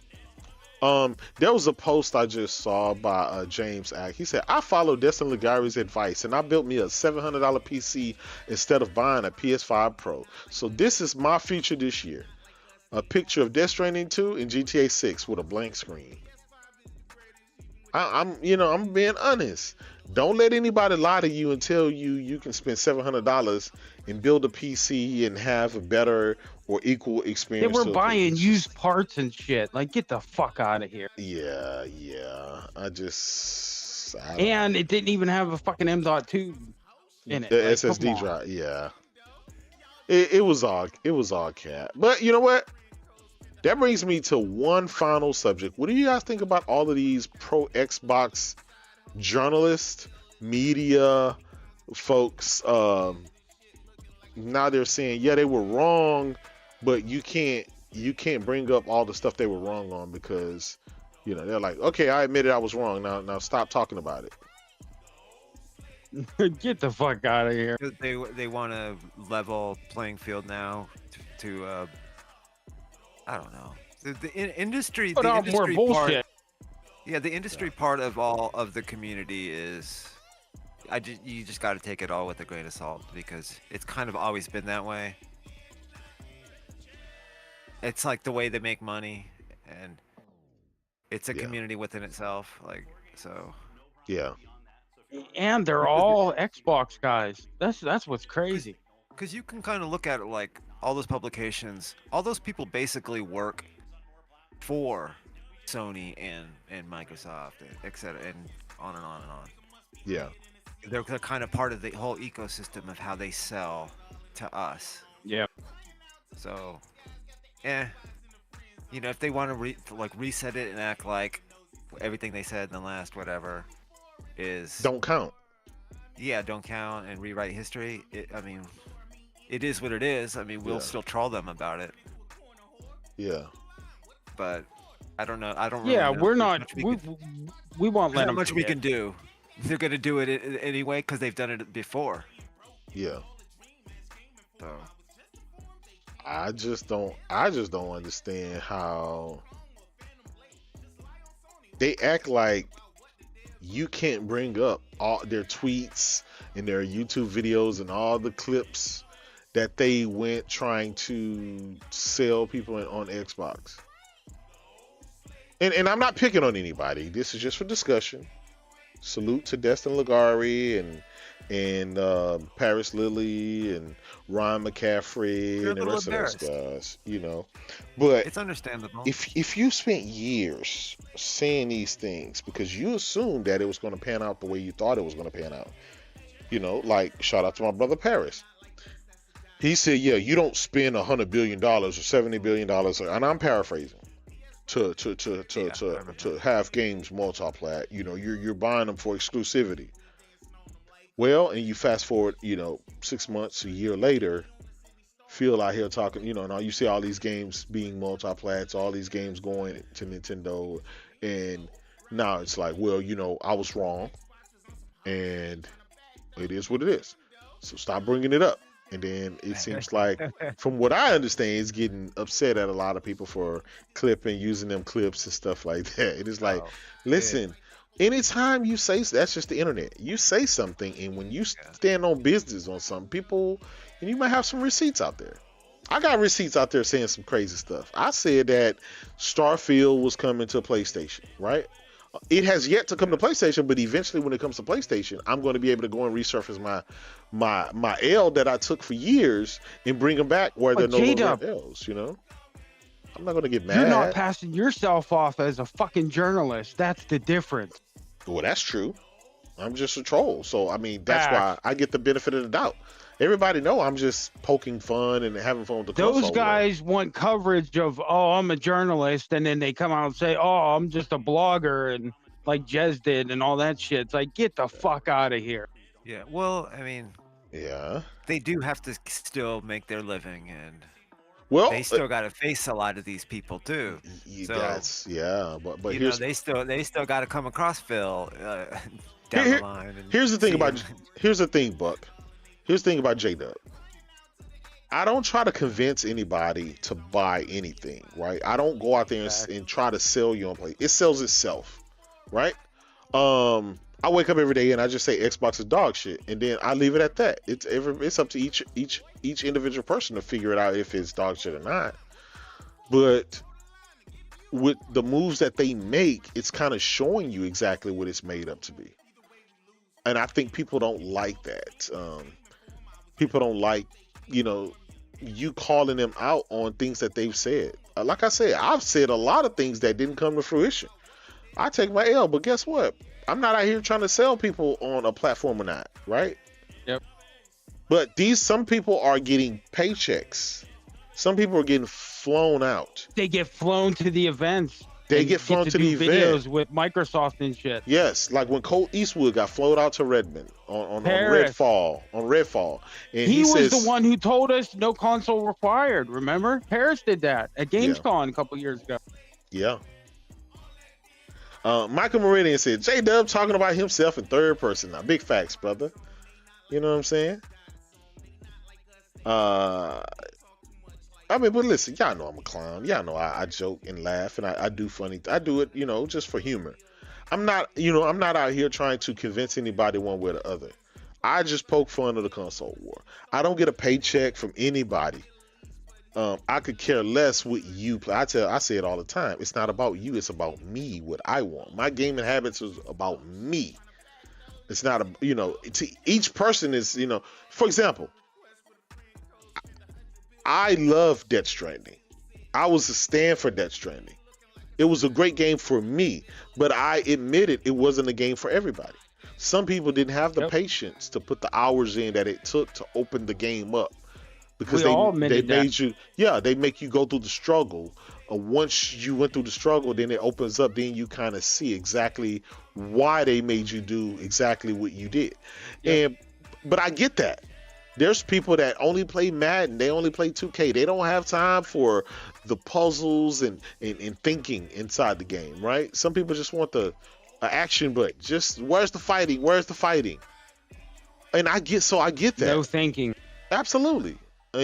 There was a post I just saw by James Ack. He said, I followed Destin Ligari's advice and I built me a $700 PC instead of buying a PS5 Pro. So this is my future this year. A picture of Death Stranding 2 and GTA 6 with a blank screen. I'm being honest. Don't let anybody lie to you and tell you you can spend $700 and build a PC and have a better or equal They experience. were buying used parts and shit. Like, get the fuck out of here. Yeah. And it didn't even have a fucking M.2 in it. The Like, SSD come on. drive, yeah. It was all cat. But you know what? That brings me to one final subject. What do you guys think about all of these pro Xbox journalists, media folks? Now they're saying, yeah, they were wrong, but you can't bring up all the stuff they were wrong on because, they're like, okay, I admitted I was wrong. Now stop talking about it. Get the fuck out of here. They want a level playing field now to I don't know. The industry. Put the out more industry bullshit. Yeah, the industry part of all of the community is, you just got to take it all with a grain of salt because it's kind of always been that way. It's like the way they make money, and it's a community within itself. Like so. Yeah. And they're all Xbox guys. That's what's crazy. Because you can kind of look at it like all those publications, all those people basically work for Sony and Microsoft, etc., and on and on and on. Yeah. They're kind of part of the whole ecosystem of how they sell to us. Yeah. So, if they want to reset it and act like everything they said in the last whatever is don't count. Yeah, don't count and rewrite history. It is what it is. I mean, we'll still troll them about it. Yeah. But I don't know. I don't. Yeah, really know we're how not. much We won't let how them. much we can do. They're gonna do it anyway because they've done it before. Yeah. So. I just don't understand how they act like you can't bring up all their tweets and their YouTube videos and all the clips that they went trying to sell people on Xbox. And I'm not picking on anybody. This is just for discussion. Salute to Destin Ligari and Paris Lilly and Ron McCaffrey and the rest of those guys, But it's understandable. If you spent years saying these things because you assumed that it was going to pan out the way you thought it was going to pan out, like shout out to my brother Paris. He said, yeah, you don't spend $100 billion or $70 billion, and I'm paraphrasing, to have games multiply. You're buying them for exclusivity. Well, and you fast forward, 6 months, a year later, Phil out here talking, now you see all these games being multiplats, all these games going to Nintendo, and now it's like, well, I was wrong, and it is what it is. So stop bringing it up. And then it seems like, from what I understand, it's getting upset at a lot of people for using them clips and stuff like that. It is like, listen, anytime you say, that's just the internet. You say something, and when you stand on business on something, people, and you might have some receipts out there. I got receipts out there saying some crazy stuff. I said that Starfield was coming to PlayStation, right? It has yet to come to PlayStation, but eventually when it comes to PlayStation, I'm going to be able to go and resurface my L that I took for years and bring them back where they're no longer L's, I'm not going to get mad. You're not passing yourself off as a fucking journalist. That's the difference. Well, that's true. I'm just a troll. So, that's why I get the benefit of the doubt. Everybody know I'm just poking fun and having fun with the Those guys want coverage of, I'm a journalist, and then they come out and say, I'm just a blogger, and like Jez did and all that shit. It's like, get the fuck out of here. Yeah, well, yeah, they do have to still make their living, and they still got to face a lot of these people too. But they still got to come across Phil down the line. Here's the thing, Buck. Here's the thing about J-Dub. I don't try to convince anybody to buy anything, right? I don't go out there and try to sell you on play. It sells itself, right? I wake up every day and I just say Xbox is dog shit, and then I leave it at that. It's up to each individual person to figure it out if it's dog shit or not. But with the moves that they make, it's kind of showing you exactly what it's made up to be. And I think people don't like that. People don't like, you calling them out on things that they've said. Like I said, I've said a lot of things that didn't come to fruition. I take my L, but guess what? I'm not out here trying to sell people on a platform or not, right? Yep. But some people are getting paychecks. Some people are getting flown out. They get flown to the events. They get flown to the event. Videos with Microsoft and shit. Yes, like when Cole Eastwood got flown out to Redmond on Redfall. And he was the one who told us no console required. Remember, Paris did that at Gamescom a couple years ago. Yeah. Michael Meridian said, J-Dub talking about himself in third person now. Big facts, brother. You know what I'm saying? But listen, y'all know I'm a clown. Y'all know I joke and laugh and I do funny. I do it, just for humor. I'm not out here trying to convince anybody one way or the other. I just poke fun of the console war. I don't get a paycheck from anybody. I could care less what you play. I say it all the time. It's not about you. It's about me, what I want. My gaming habits is about me. It's not to each person is, for example, I love Death Stranding. I was a stand for Death Stranding. It was a great game for me, but I admitted it wasn't a game for everybody. Some people didn't have the patience to put the hours in that it took to open the game up. Because they made you, they make you go through the struggle. Once you went through the struggle, then it opens up. Then you kind of see exactly why they made you do exactly what you did. Yep. But I get that. There's people that only play Madden. They only play 2K. They don't have time for the puzzles and thinking inside the game, right? Some people just want the action, but just where's the fighting? Where's the fighting? And I get that. No thinking. Absolutely. But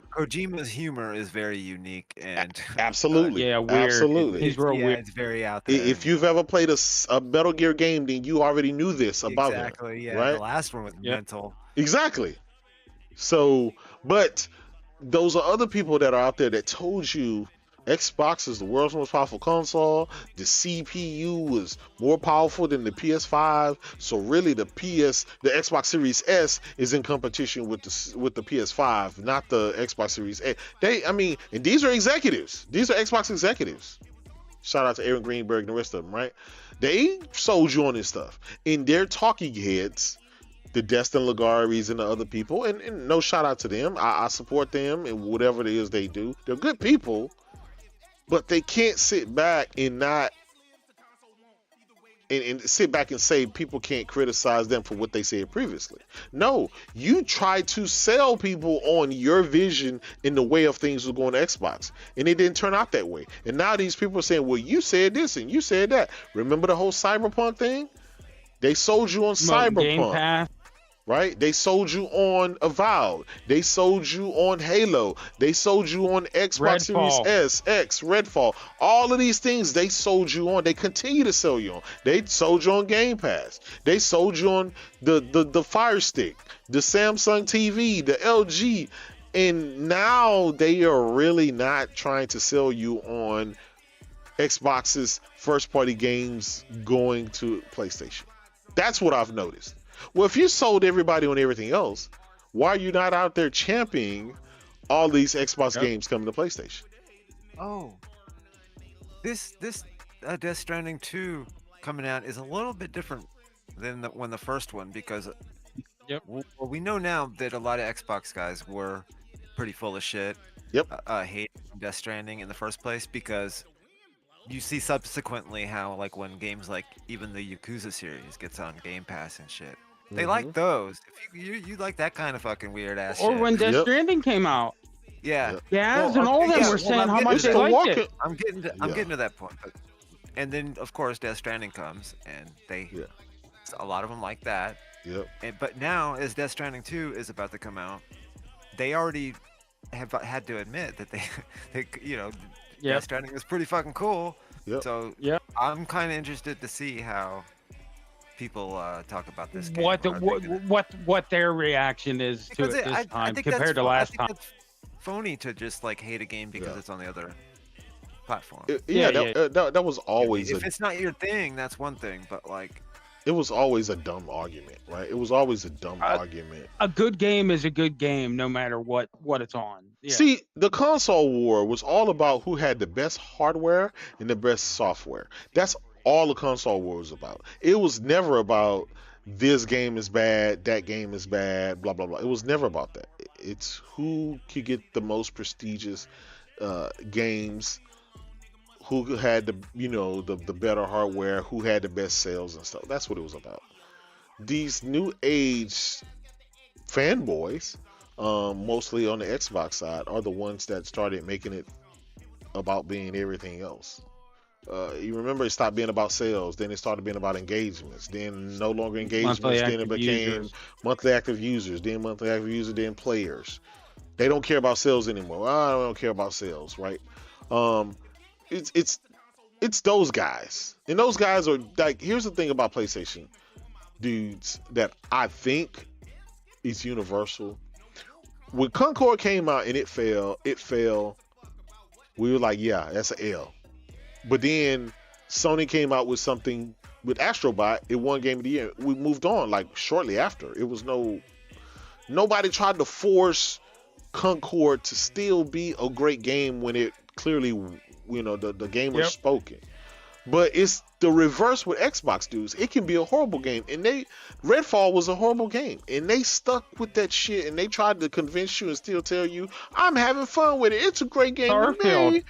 Kojima's humor is very unique and absolutely, weird. Absolutely, he's real weird. It's very out there. If you've ever played a Metal Gear game, then you already knew this about him. Exactly. Yeah. Right? The last one was mental. Exactly. So, but those are other people that are out there that told you Xbox is the world's most powerful console. The CPU was more powerful than the PS5. So really, the Xbox Series S is in competition with the PS5, not the Xbox Series A. And these are executives. These are Xbox executives. Shout out to Aaron Greenberg and the rest of them, right? They sold you on this stuff. And they're talking heads, the Destin Lagaris and the other people, and no shout out to them. I support them and whatever it is they do. They're good people. But they can't sit back and not and sit back and say people can't criticize them for what they said previously. No, you try to sell people on your vision in the way of things was going to Xbox, and it didn't turn out that way. And now these people are saying, well, you said this and you said that. Remember the whole Cyberpunk thing? They sold you on Cyberpunk. Game Pass. Right? They sold you on Avowed. They sold you on Halo. They sold you on Xbox Series S, X, Redfall. All of these things they sold you on. They continue to sell you on. They sold you on Game Pass. They sold you on the Fire Stick, the Samsung TV, the LG. And now they are really not trying to sell you on Xbox's first-party games going to PlayStation. That's what I've noticed. Well, if you sold everybody on everything else, why are you not out there championing all these Xbox games coming to PlayStation? Oh, this Death Stranding 2 coming out is a little bit different than the first one because we know now that a lot of Xbox guys were pretty full of shit. Hate Death Stranding in the first place because you see subsequently how like when games like even the Yakuza series gets on Game Pass and shit. They like those. If you like that kind of fucking weird ass shit. Or when Death Stranding came out. Yeah. Gaz and all of them were saying how much they liked it. I'm getting to that point. And then of course Death Stranding comes and a lot of them like that. Yep. But now as Death Stranding 2 is about to come out, they already have had to admit that they Yeah. Death Stranding was pretty fucking cool. Yep. So Yeah. I'm kind of interested to see how people talk about this game. What Are they gonna- what their reaction is to Because it this I time think compared to I last think time. that's phony to just like hate a game because Yeah. it's on the other platform. That was always If it's not your thing, that's one thing. But like, it was always a dumb argument, right? It was always a dumb Uh, argument. A good game is a good game no matter what it's on. Yeah. See, the console war was all about who had the best hardware and the best software. That's all the console war was about. It was never about this game is bad, that game is bad, blah blah blah. It was never about that. It's who could get the most prestigious games, who had the better hardware, who had the best sales and stuff. That's what it was about. These new age fanboys, mostly on the Xbox side, are the ones that started making it about being everything else. You remember, it stopped being about sales, then it started being about engagements, then no longer engagements, Monthly then it active became users. monthly active users, then monthly active users, then players. They don't care about sales anymore. I don't care about sales, right? It's those guys, and those guys are like. Here's the thing about PlayStation dudes that I think is universal. When Concord came out and it fell. We were like, yeah, that's an L. But then Sony came out with something with Astrobot. It won Game of the Year. We moved on like shortly after. It was nobody tried to force Concord to still be a great game when it clearly, the gamer spoken. But it's the reverse with Xbox dudes. It can be a horrible game. And Redfall was a horrible game. And they stuck with that shit and they tried to convince you and still tell you, I'm having fun with it. It's a great game with me.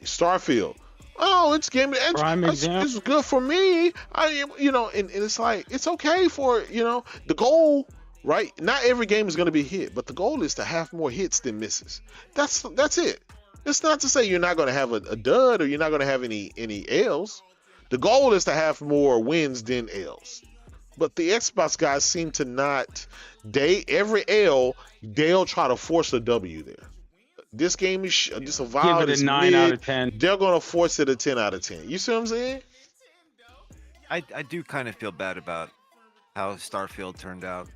Starfield. Oh, it's game. It's good for me. And it's like, it's okay for, the goal, right? Not every game is going to be a hit, but the goal is to have more hits than misses. That's it. It's not to say you're not going to have a dud or you're not going to have any L's. The goal is to have more wins than L's. But the Xbox guys seem to not. Every L, they'll try to force a W there. This game is just a vibe. Give it a 9 out of 10. They're going to force it a 10 out of 10. You see what I'm saying? I do kind of feel bad about how Starfield turned out,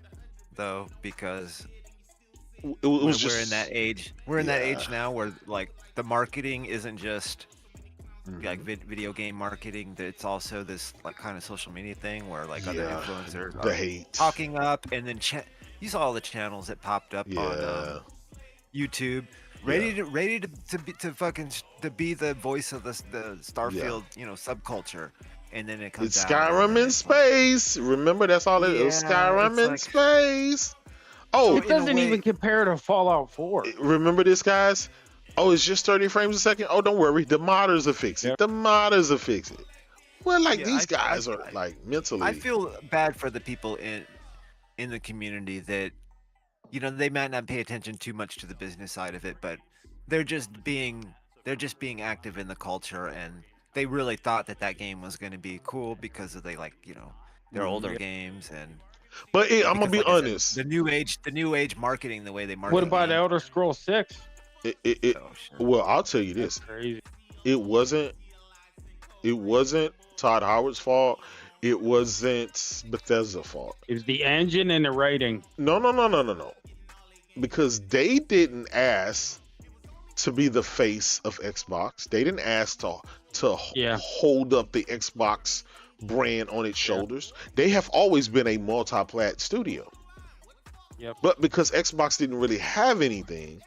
though, because we're in that age. We're in that age now where like the marketing isn't just like video game marketing. It's also this like kind of social media thing where like other influencers are talking up, and then you saw all the channels that popped up on YouTube, ready to be the voice of the Starfield subculture. And then it comes it's Skyrim in space. Remember, that's all it is. Skyrim in space. Oh, it doesn't even compare to Fallout 4. Remember this, guys? Oh, it's just 30 frames a second. Oh, don't worry. The modders will fix it. The modders will fix it. Well, these guys are like mentally. I feel bad for the people in the community that, they might not pay attention too much to the business side of it, but they're just being active in the culture, and they really thought that game was going to be cool because of their older games and. But I'm gonna be honest. The new age marketing, the way they market. What about Elder Scrolls 6? Well, I'll tell you this. That's crazy. It wasn't Todd Howard's fault. It wasn't Bethesda's fault. It was the engine and the writing. No. Because they didn't ask to be the face of Xbox. They didn't ask to hold up the Xbox brand on its shoulders. They have always been a multi-plat studio. Yep. But because Xbox didn't really have anything,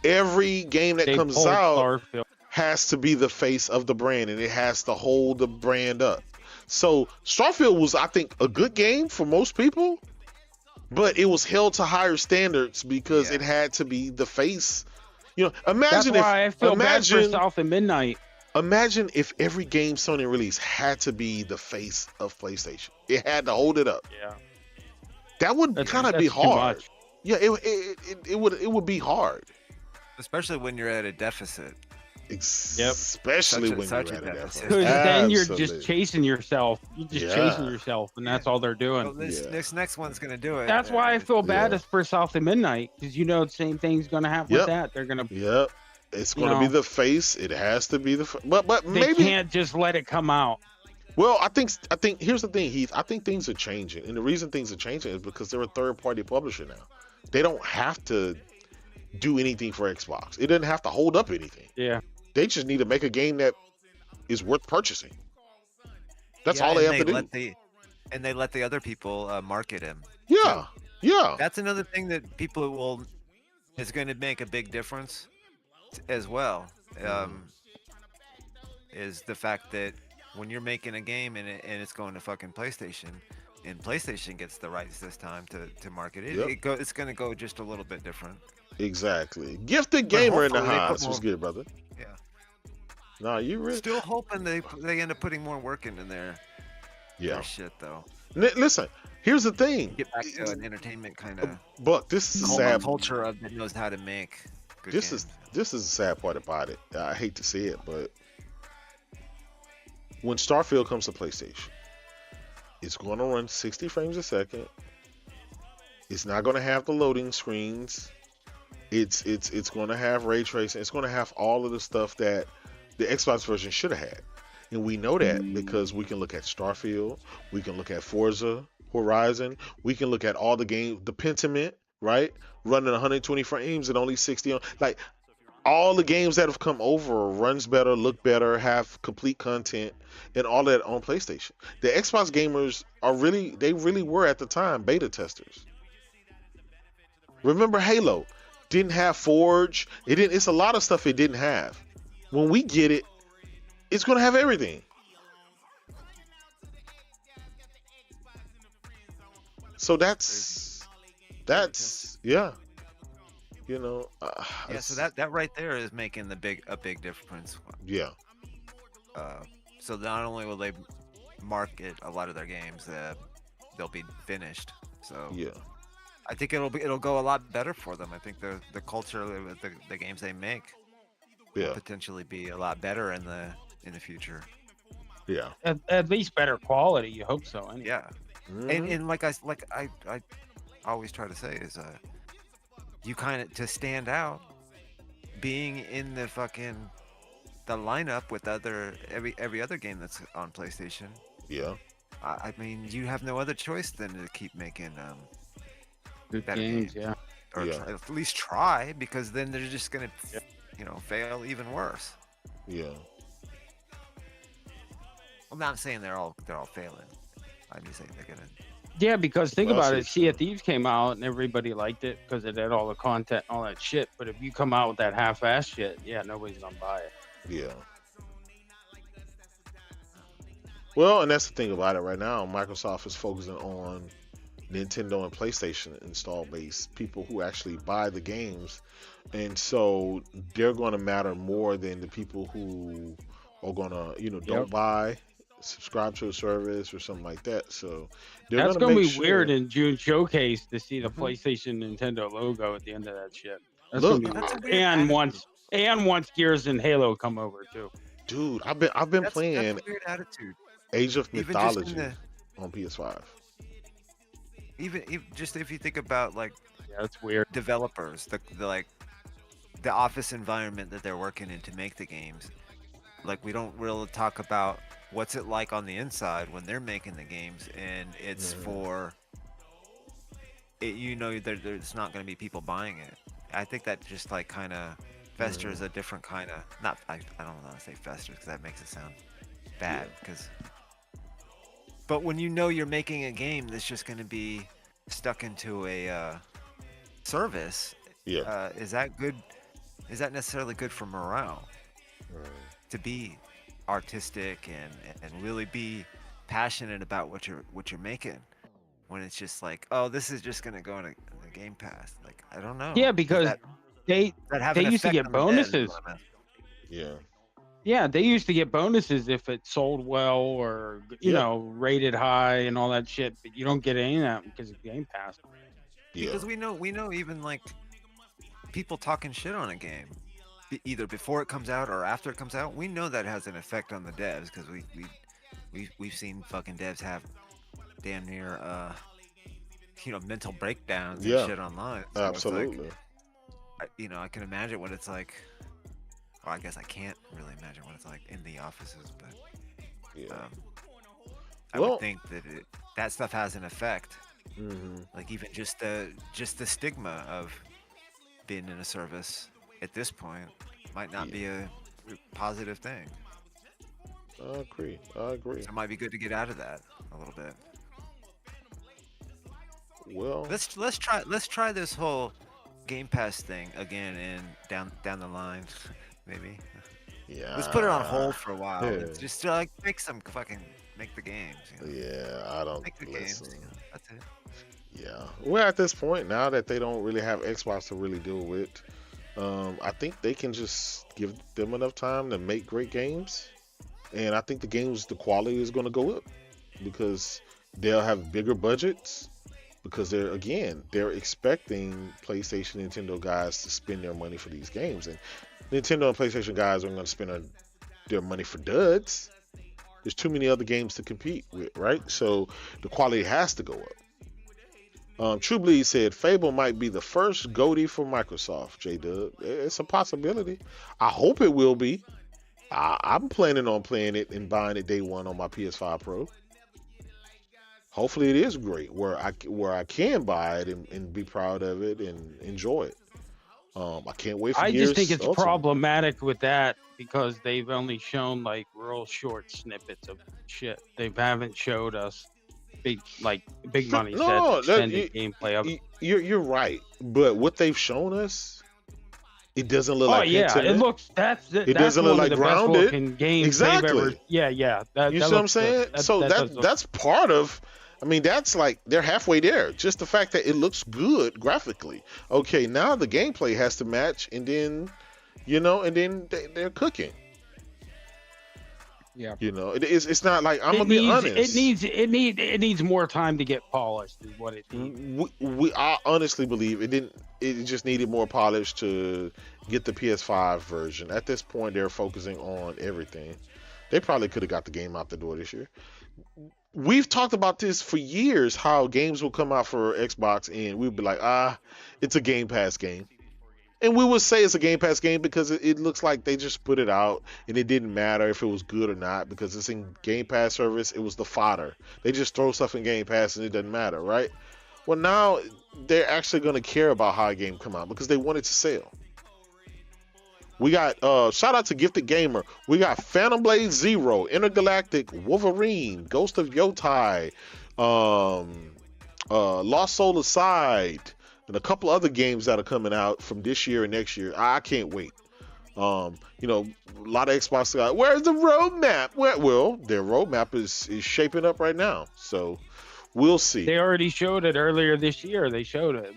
every game that comes out Starfield. has to be the face of the brand, and it has to hold the brand up. So Starfield was, I think, a good game for most people, but it was held to higher standards because it had to be the face. Imagine That's why I feel bad for South and Midnight. Imagine if every game Sony released had to be the face of PlayStation. It had to hold it up. Yeah. That would kind of be hard. Yeah, it would be hard. Especially when you're at a deficit. Especially when Such you're a at it that deficit. far. Because then you're Absolutely. just chasing yourself. You're just chasing yourself, and that's all they're doing. Well, this next one's gonna do it. That's why I feel bad Yeah. for South of Midnight, because you know the same thing's gonna happen with that. They're gonna, Yep. It's You going to be know. the face. It has to be the. But they maybe. can't just let it come out. Well, I think here's the thing, Heath. I think things are changing, and the reason things are changing is because they're a third-party publisher now. They don't have to do anything for Xbox. It doesn't have to hold up anything. Yeah. They just need to make a game that is worth purchasing. That's all they have to do. And they let the other people market him. Yeah. Yeah. That's another thing that people is going to make a big difference as well. Is the fact that when you're making a game and it's going to fucking PlayStation, and PlayStation gets the rights this time to market it, it's going to go just a little bit different. Exactly. Gifted gamer in the hopefully they put house. What's more- good, brother? Yeah. No, you really. Still hoping they end up putting more work into their shit though. Listen, here's the thing. Get back to an entertainment kind of But this is a sad culture of that knows how to make good this games. is the sad part about it. I hate to say it, but when Starfield comes to PlayStation, it's going to run 60 frames a second. It's not going to have the loading screens. It's going to have ray tracing. It's going to have all of the stuff that the Xbox version should have had. And we know that because we can look at Starfield, we can look at Forza Horizon, we can look at all the games, the Pentiment, right? Running 120 frames and only 60 on, like all the games that have come over runs better, look better, have complete content, and all that on PlayStation. The Xbox gamers they really were at the time beta testers. Remember Halo didn't have Forge. It's a lot of stuff it didn't have. When we get it, it's going to have everything. So that's yeah. You know, So that right there is making a big difference. Yeah. So not only will they market a lot of their games, they'll be finished. So yeah, I think it'll go a lot better for them. I think the culture of the games they make will potentially be a lot better in the future. Yeah. At least better quality. You hope so. Anyway. Yeah. And like I always try to say is you kind of to stand out, being in the lineup with every other game that's on PlayStation. Yeah. I mean, you have no other choice than to keep making Good better games. games. Yeah. Or at least try, because then they're just gonna fail even worse. Yeah. I'm not saying they're all failing. I'm just saying they're gonna. Yeah, because think Well, about it. that's Sea of Thieves came out and everybody liked it because it had all the content and all that shit. But if you come out with that half-ass shit, nobody's gonna buy it. Yeah. Well, and that's the thing about it right now. Microsoft is focusing on Nintendo and PlayStation install base, people who actually buy the games. And so they're going to matter more than the people who are going to, don't buy, subscribe to a service or something like that. So that's going to be weird in June showcase to see the PlayStation Nintendo logo at the end of that shit. That's going to be weird. And once Gears and Halo come over too. Dude, I've been playing that's a weird attitude. Age of Even Mythology on PS5. Even just if you think about that's weird. Developers, the office environment that they're working in to make the games. Like, we don't really talk about what's it like on the inside when they're making the games, and it's for it, there's not going to be people buying it. I think that just kind of festers a different kind of I don't want to say festers because that makes it sound bad but when you're making a game that's just going to be stuck into a service, is that good? Is that necessarily good for morale? To be artistic and really be passionate about what you're making, when it's just this is just going to go in a Game Pass. I don't know. Yeah, because they used to get bonuses. Yeah, they used to get bonuses if it sold well or rated high and all that shit. But you don't get any of that because of Game Pass. Because we know even people talking shit on a game either before it comes out or after it comes out, we know that has an effect on the devs because we've seen fucking devs have damn near mental breakdowns and Yeah, shit online. So absolutely. It's like, I can imagine what it's like. Well, I guess I can't really imagine what it's like in the offices, but Yeah. I would think that that stuff has an effect. Mhm. Like even just the stigma of being in a service at this point might not be a positive thing. I agree. I agree. So it might be good to get out of that a little bit. Well, Let's try this whole Game Pass thing again and down the line, maybe. yeah. Let's put it on hold for a while. Yeah. Let's just like make the games. Yeah, I don't Make the listen. games. That's it. Yeah, we're at this point now that they don't really have Xbox to really deal with. I think they can just give them enough time to make great games, and I think the quality is going to go up because they'll have bigger budgets because they're expecting PlayStation, Nintendo guys to spend their money for these games, and Nintendo and PlayStation guys aren't going to spend their money for duds. There's too many other games to compete with, right? So the quality has to go up. True Bleed said Fable might be the first GOTY for Microsoft. J-Dub, it's a possibility. I hope it will be. I'm planning on playing it and buying it day one on my PS5 Pro. Hopefully it is great where I can buy it and be proud of it and enjoy it. I can't wait for I Gears just think it's Ultimate. problematic with that because they've only shown like real short snippets of shit. They haven't showed us big money sets, extended gameplay of it. You're right, but what they've shown us, it doesn't look like it looks that's doesn't look like the grounded. best looking games Exactly. they've ever. Yeah. You see what I'm saying? That's part of. I mean, that's like they're halfway there. Just the fact that it looks good graphically. Okay, now the gameplay has to match, and then, they're cooking. Yeah. It's not like I'm gonna be honest. It needs more time to get polished. Is what it needs. I honestly believe it didn't. It just needed more polish to get the PS5 version. At this point, they're focusing on everything. They probably could have got the game out the door this year. We've talked about this for years, how games will come out for Xbox and we'd be like, it's a Game Pass game. And we would say it's a Game Pass game because it looks like they just put it out and it didn't matter if it was good or not because it's in Game Pass service. It was the fodder. They just throw stuff in Game Pass and it doesn't matter, right? Well, now they're actually going to care about how a game come out because they want it to sell. We got shout out to Gifted Gamer. We got Phantom Blade Zero, Intergalactic, Wolverine, Ghost of Yotei, Lost Soul Aside, and a couple other games that are coming out from this year and next year. I can't wait. A lot of Xbox guys, where's the roadmap? Well, their roadmap is shaping up right now. So we'll see. They already showed it earlier this year. They showed it.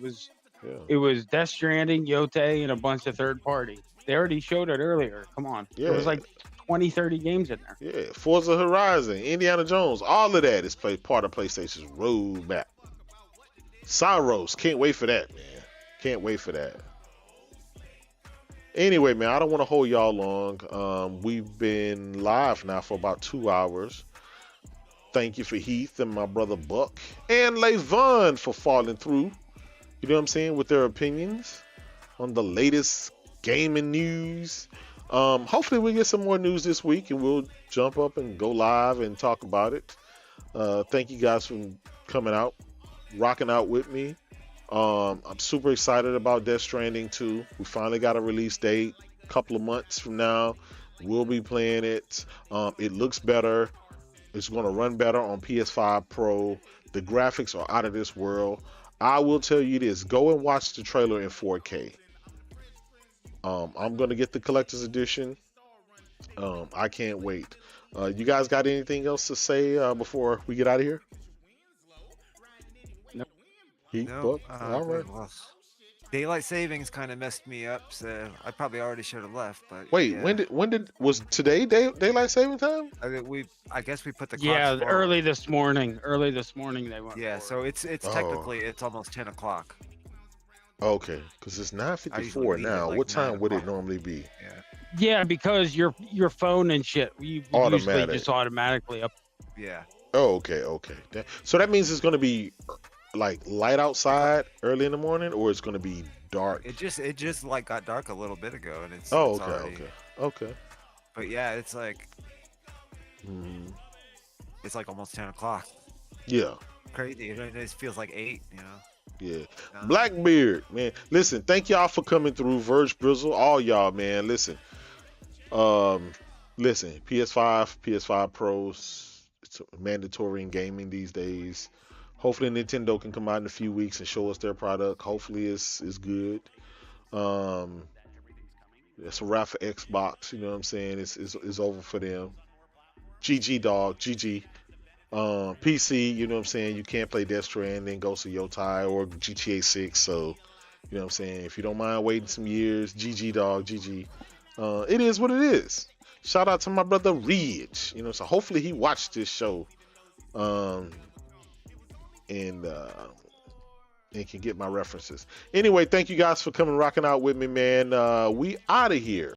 It was Death Stranding, Yotei, and a bunch of third party. They already showed it earlier. Come on. Yeah. There was like 20, 30 games in there. Yeah. Forza Horizon, Indiana Jones, all of that is part of PlayStation's roadmap. Cyros, can't wait for that, man. Can't wait for that. Anyway, man, I don't want to hold y'all long. We've been live now for about 2 hours. Thank you for Heath and my brother Buck and Levon for falling through. You know what I'm saying? With their opinions on the latest gaming news. Hopefully we get some more news this week and we'll jump up and go live and talk about it. Thank you guys for coming out, rocking out with me. I'm super excited about Death Stranding 2. We finally got a release date. A couple of months from now, we'll be playing it. It looks better. It's going to run better on PS5 Pro. The graphics are out of this world. I will tell you this. Go and watch the trailer in 4K. I'm going to get the collector's edition. I can't wait. You guys got anything else to say before we get out of here? No. All right. Daylight savings kind of messed me up, so I probably already should have left. But wait, yeah. when was today daylight saving time? I guess we put the clocks forward. Early this morning they went. Yeah, forward. so it's technically it's almost 10 o'clock. Okay, because it's I usually 9:54 leave at, now. like, What 9 time would it o'clock. normally be? Yeah. Yeah, because your phone and shit, we usually Automatic. just automatically up. Yeah. Oh, okay. So that means it's going to be like light outside early in the morning, or it's going to be dark. It just like got dark a little bit ago, and it's Oh, it's already. okay. But yeah, it's like Mm, it's like almost 10 o'clock. yeah. Crazy. It just feels like 8. Yeah. No. Blackbeard, man. Listen, thank y'all for coming through. Verge Brizzle, all y'all, man. Listen. Listen, PS5 Pros, it's mandatory in gaming these days. Hopefully Nintendo can come out in a few weeks and show us their product. Hopefully it's good. It's a wrap for Xbox, you know what I'm saying? It's over for them. GG dog, GG. PC, you know what I'm saying? You can't play Death Stranding, Ghost of Yotei, or GTA 6. So, you know what I'm saying? If you don't mind waiting some years, GG dog, GG. It is what it is. Shout out to my brother Ridge. You know, so hopefully he watched this show, and can get my references. Anyway, thank you guys for coming rocking out with me, man. We out of here.